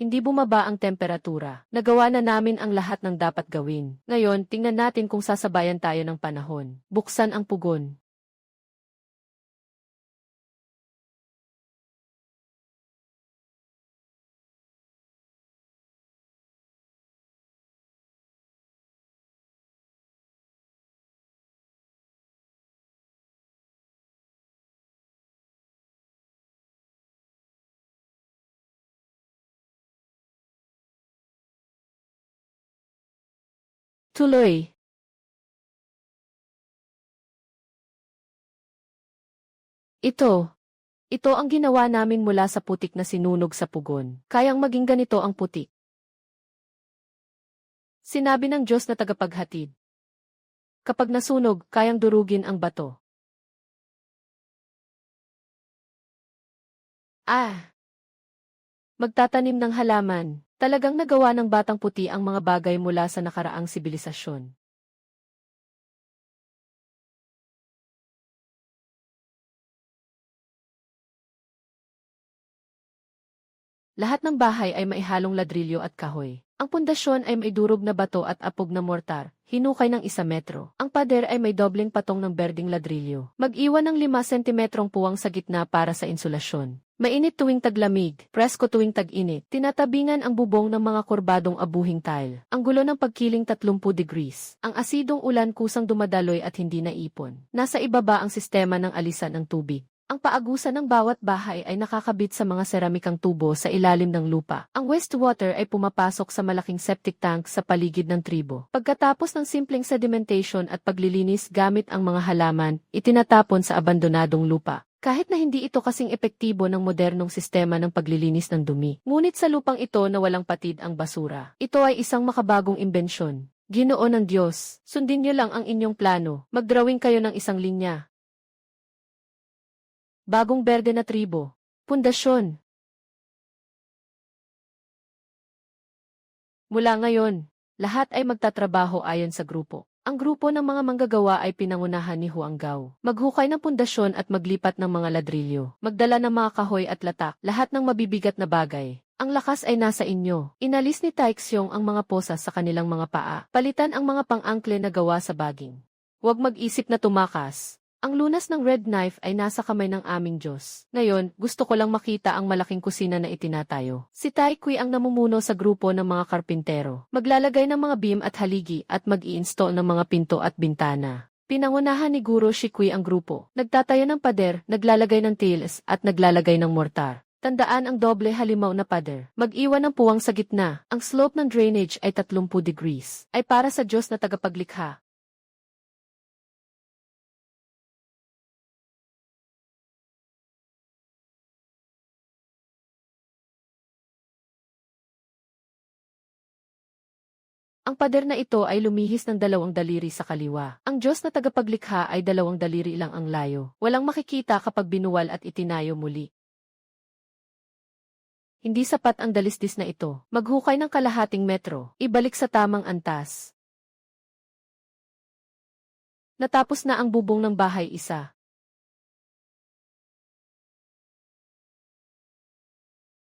S1: Hindi bumaba ang temperatura. Nagawa na namin ang lahat ng dapat gawin. Ngayon, tingnan natin kung sasabayan tayo ng panahon. Buksan ang pugon. Tuloy. Ito ang ginawa namin mula sa putik na sinunog sa pugon. Kayang maging ganito ang putik. Sinabi ng Diyos na tagapaghatid. Kapag nasunog, kayang durugin ang bato. Magtatanim ng halaman. Talagang nagawa ng batang puti ang mga bagay mula sa nakaraang sibilisasyon. Lahat ng bahay ay maihalong ladrilyo at kahoy. Ang pundasyon ay may durog na bato at apog na mortar, hinukay ng 1 metro. Ang pader ay may dobleng patong ng berding ladrilyo. Mag-iwan ng 5 sentimetrong puwang sa gitna para sa insulasyon. Mainit tuwing taglamig, presko tuwing tag-init. Tinatabingan ang bubong ng mga kurbadong abuhing tile. Ang gulo ng pagkiling 30 degrees. Ang asidong ulan kusang dumadaloy at hindi naipon. Nasa ibaba ang sistema ng alisan ng tubig. Ang paagusan ng bawat bahay ay nakakabit sa mga seramikang tubo sa ilalim ng lupa. Ang wastewater ay pumapasok sa malaking septic tank sa paligid ng tribo. Pagkatapos ng simpleng sedimentation at paglilinis gamit ang mga halaman, itinatapon sa abandonadong lupa. Kahit na hindi ito kasing epektibo ng modernong sistema ng paglilinis ng dumi. Ngunit sa lupang ito na walang patid ang basura, ito ay isang makabagong imbensyon. Ginoo ng Diyos, sundin niyo lang ang inyong plano. Magdrawing kayo ng isang linya. Bagong berde na tribo. Pundasyon. Mula ngayon, lahat ay magtatrabaho ayon sa grupo. Ang grupo ng mga manggagawa ay pinangunahan ni Huang Gao. Maghukay ng pundasyon at maglipat ng mga ladrilyo. Magdala ng mga kahoy at latak, lahat ng mabibigat na bagay. Ang lakas ay nasa inyo. Inalis ni Taixyong ang mga posa sa kanilang mga paa. Palitan ang mga pang-angkle na gawa sa baging. Huwag mag-isip na tumakas. Ang lunas ng red knife ay nasa kamay ng aming Diyos. Ngayon, gusto ko lang makita ang malaking kusina na itinatayo. Si Tai Kui ang namumuno sa grupo ng mga karpintero. Maglalagay ng mga beam at haligi at mag-i-install ng mga pinto at bintana. Pinangunahan ni Guro Shikui ang grupo. Nagtatayo ng pader, naglalagay ng tiles at naglalagay ng mortar. Tandaan ang doble halimaw na pader. Mag-iwan ng puwang sa gitna. Ang slope ng drainage ay 30 degrees. Ay para sa Diyos na tagapaglikha. Ang pader na ito ay lumihis ng 2 daliri sa kaliwa. Ang Diyos na tagapaglikha ay 2 daliri lang ang layo. Walang makikita kapag binuwal at itinayo muli. Hindi sapat ang dalisdis na ito. Maghukay ng kalahating metro. Ibalik sa tamang antas. Natapos na ang bubong ng bahay isa.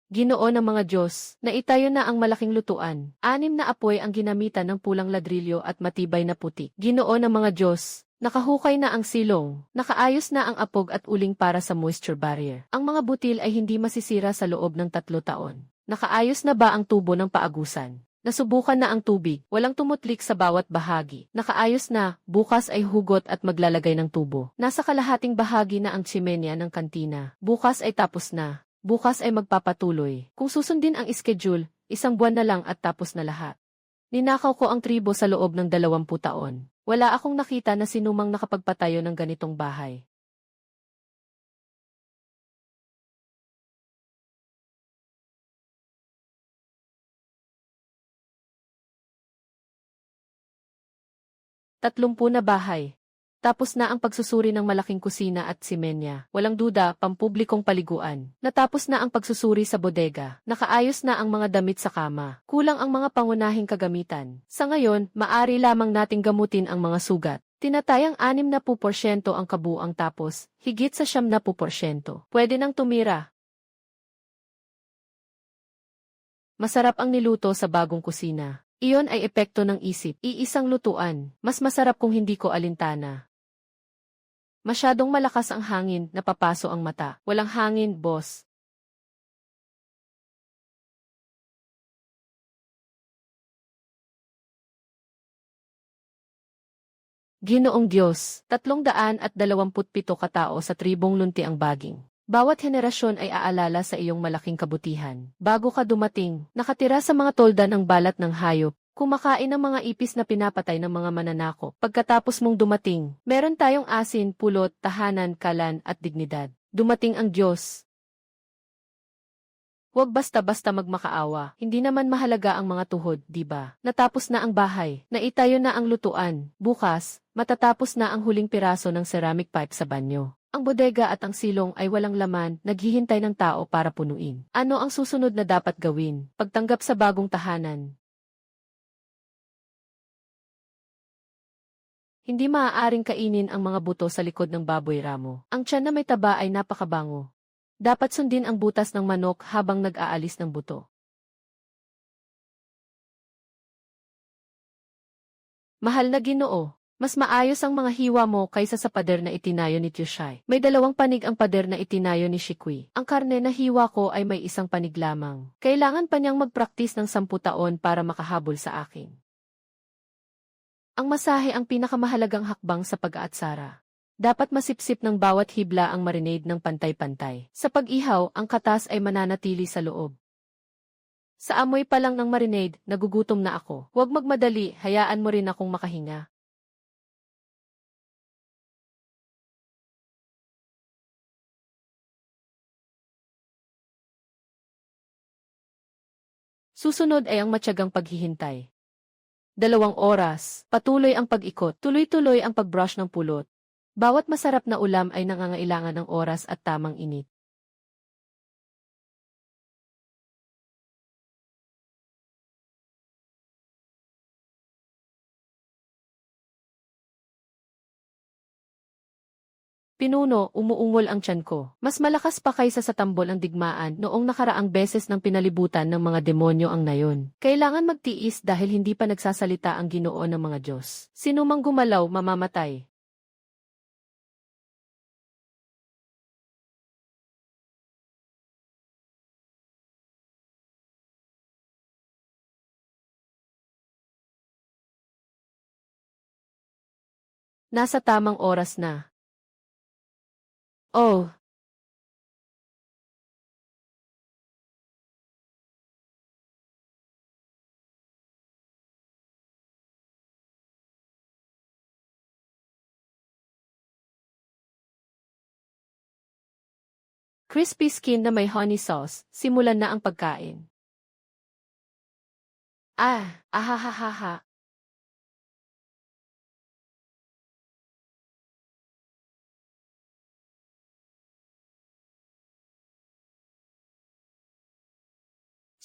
S1: Ginoo ng mga Diyos, naitayo na ang malaking lutuan. 6 na apoy ang ginamitan ng pulang ladrilyo at matibay na putik. Ginoo ng mga Diyos, nakahukay na ang silong, nakaayos na ang apog at uling para sa moisture barrier. Ang mga butil ay hindi masisira sa loob ng 3 taon. Nakaayos na ba ang tubo ng paagusan? Nasubukan na ang tubig, walang tumutlik sa bawat bahagi. Nakaayos na, bukas ay hugot at maglalagay ng tubo. Nasa kalahating bahagi na ang tsimenya ng kantina. Bukas ay tapos na. Bukas ay magpapatuloy. Kung susundin ang schedule, 1 buwan na lang at tapos na lahat. Ninakaw ko ang tribo sa loob ng 20 taon. Wala akong nakita na sinumang nakapagpatayo ng ganitong bahay. Tatlumpu na bahay. Tapos na ang pagsusuri ng malaking kusina at simenya. Walang duda, pampublikong paliguan. Natapos na ang pagsusuri sa bodega. Nakaayos na ang mga damit sa kama. Kulang ang mga pangunahing kagamitan. Sa ngayon, maari lamang nating gamutin ang mga sugat. Tinatayang 60% ang kabuang tapos, higit sa 70%. Pwede nang tumira. Masarap ang niluto sa bagong kusina. Iyon ay epekto ng isip. Iisang lutuan. Mas masarap kung hindi ko alintana. Masyadong malakas ang hangin, napapaso ang mata. Walang hangin, boss. Ginoong Diyos, 327 katao sa tribong lunti ang baging. Bawat henerasyon ay aalala sa iyong malaking kabutihan. Bago ka dumating, nakatira sa mga tolda ng balat ng hayop, kumakain ng mga ipis na pinapatay ng mga mananakop. Pagkatapos mong dumating, meron tayong asin, pulot, tahanan, kalan, at dignidad. Dumating ang Diyos. Huwag basta-basta magmakaawa. Hindi naman mahalaga ang mga tuhod, di ba? Natapos na ang bahay. Naitayo na ang lutuan. Bukas, matatapos na ang huling piraso ng ceramic pipe sa banyo. Ang bodega at ang silong ay walang laman, naghihintay ng tao para punuin. Ano ang susunod na dapat gawin? Pagtanggap sa bagong tahanan. Hindi maaaring kainin ang mga buto sa likod ng baboy ramo. Ang tiyan na may taba ay napakabango. Dapat sundin ang butas ng manok habang nag-aalis ng buto. Mahal na Ginoo, mas maayos ang mga hiwa mo kaysa sa pader na itinayo ni Tyushai. May 2 panig ang pader na itinayo ni Shikui. Ang karne na hiwa ko ay may 1 panig lamang. Kailangan pa niyang magpraktis ng 10 taon para makahabol sa akin. Ang masahe ang pinakamahalagang hakbang sa pag-aatsara. Dapat masipsip ng bawat hibla ang marinade ng pantay-pantay. Sa pag-ihaw, ang katas ay mananatili sa loob. Sa amoy pa lang ng marinade, nagugutom na ako. Huwag magmadali, hayaan mo rin akong makahinga. Susunod ay ang matyagang paghihintay. 2 oras, patuloy ang pag-ikot, tuloy-tuloy ang pagbrush ng pulot. Bawat masarap na ulam ay nangangailangan ng oras at tamang init. Pinuno, umuungol ang tiyan ko. Mas malakas pa kaysa sa tambol ang digmaan noong nakaraang beses ng pinalibutan ng mga demonyo ang nayon. Kailangan magtiis dahil hindi pa nagsasalita ang Ginoo ng mga Diyos. Sinumang gumalaw, mamamatay. Nasa tamang oras na. Oh, crispy skin na may honey sauce, simulan na ang pagkain. Ahahaha.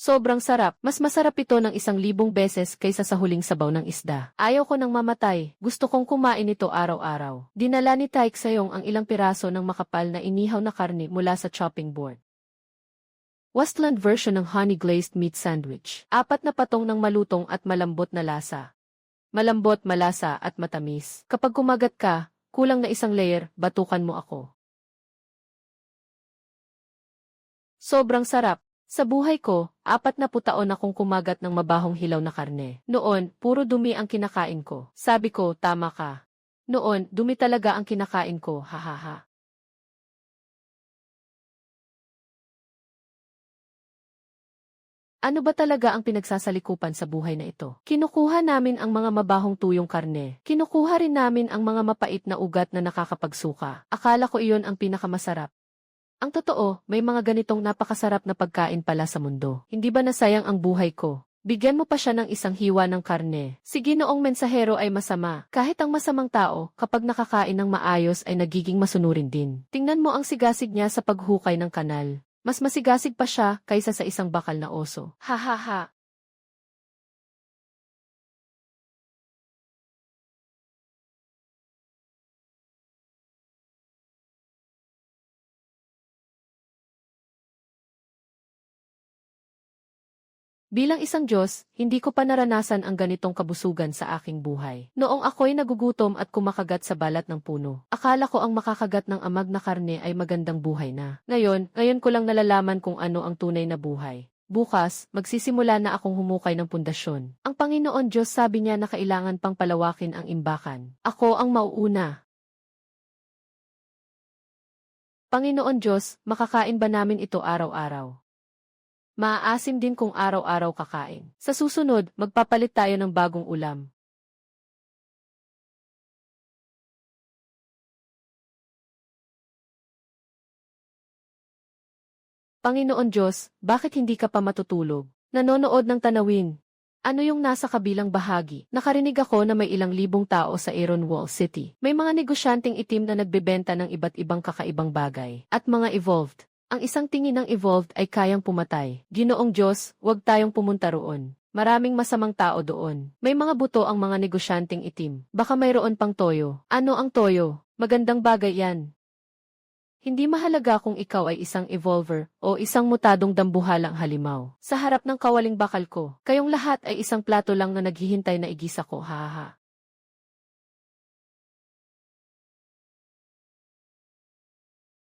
S1: Sobrang sarap, mas masarap ito ng 1,000 beses kaysa sa huling sabaw ng isda. Ayaw ko nang mamatay, gusto kong kumain ito araw-araw. Dinala ni Taik Sayong ang ilang piraso ng makapal na inihaw na karne mula sa chopping board. Westland version ng honey glazed meat sandwich. 4 na patong ng malutong at malambot na lasa. Malambot, malasa at matamis. Kapag kumagat ka, kulang na 1 layer, batukan mo ako. Sobrang sarap. Sa buhay ko, 40 taon akong kumagat ng mabahong hilaw na karne. Noon, puro dumi ang kinakain ko. Sabi ko, tama ka. Noon, dumi talaga ang kinakain ko, hahaha. Ano ba talaga ang pinagsasalikupan sa buhay na ito? Kinukuha namin ang mga mabahong tuyong karne. Kinukuha rin namin ang mga mapait na ugat na nakakapagsuka. Akala ko iyon ang pinakamasarap. Ang totoo, may mga ganitong napakasarap na pagkain pala sa mundo. Hindi ba nasayang ang buhay ko? Bigyan mo pa siya ng isang hiwa ng karne. Si Ginoong Mensahero ay masama. Kahit ang masamang tao, kapag nakakain ng maayos ay nagiging masunurin din. Tingnan mo ang sigasig niya sa paghukay ng kanal. Mas masigasig pa siya kaysa sa isang bakal na oso. Hahaha. Bilang isang Diyos, hindi ko pa naranasan ang ganitong kabusugan sa aking buhay. Noong ako'y nagugutom at kumakagat sa balat ng puno, akala ko ang makakagat ng amag na karne ay magandang buhay na. Ngayon ko lang nalalaman kung ano ang tunay na buhay. Bukas, magsisimula na akong humukay ng pundasyon. Ang Panginoon Diyos sabi niya na kailangan pang palawakin ang imbakan. Ako ang mauuna. Panginoon Diyos, makakain ba namin ito araw-araw? Maaasim din kung araw-araw kakain. Sa susunod, magpapalit tayo ng bagong ulam. Panginoon Diyos, bakit hindi ka pa matutulog? Nanonood ng tanawin. Ano yung nasa kabilang bahagi? Nakarinig ako na may ilang libong tao sa Aaron Wall City. May mga negosyanteng itim na nagbebenta ng iba't ibang kakaibang bagay. At mga evolved. Ang isang tingin ng evolved ay kayang pumatay. Ginoong Diyos, huwag tayong pumunta roon. Maraming masamang tao doon. May mga buto ang mga negosyanteng itim. Baka mayroon pang toyo. Ano ang toyo? Magandang bagay yan. Hindi mahalaga kung ikaw ay isang evolver o isang mutadong dambuhalang halimaw. Sa harap ng kawaling bakal ko, kayong lahat ay isang plato lang na naghihintay na igisa ko, hahaha.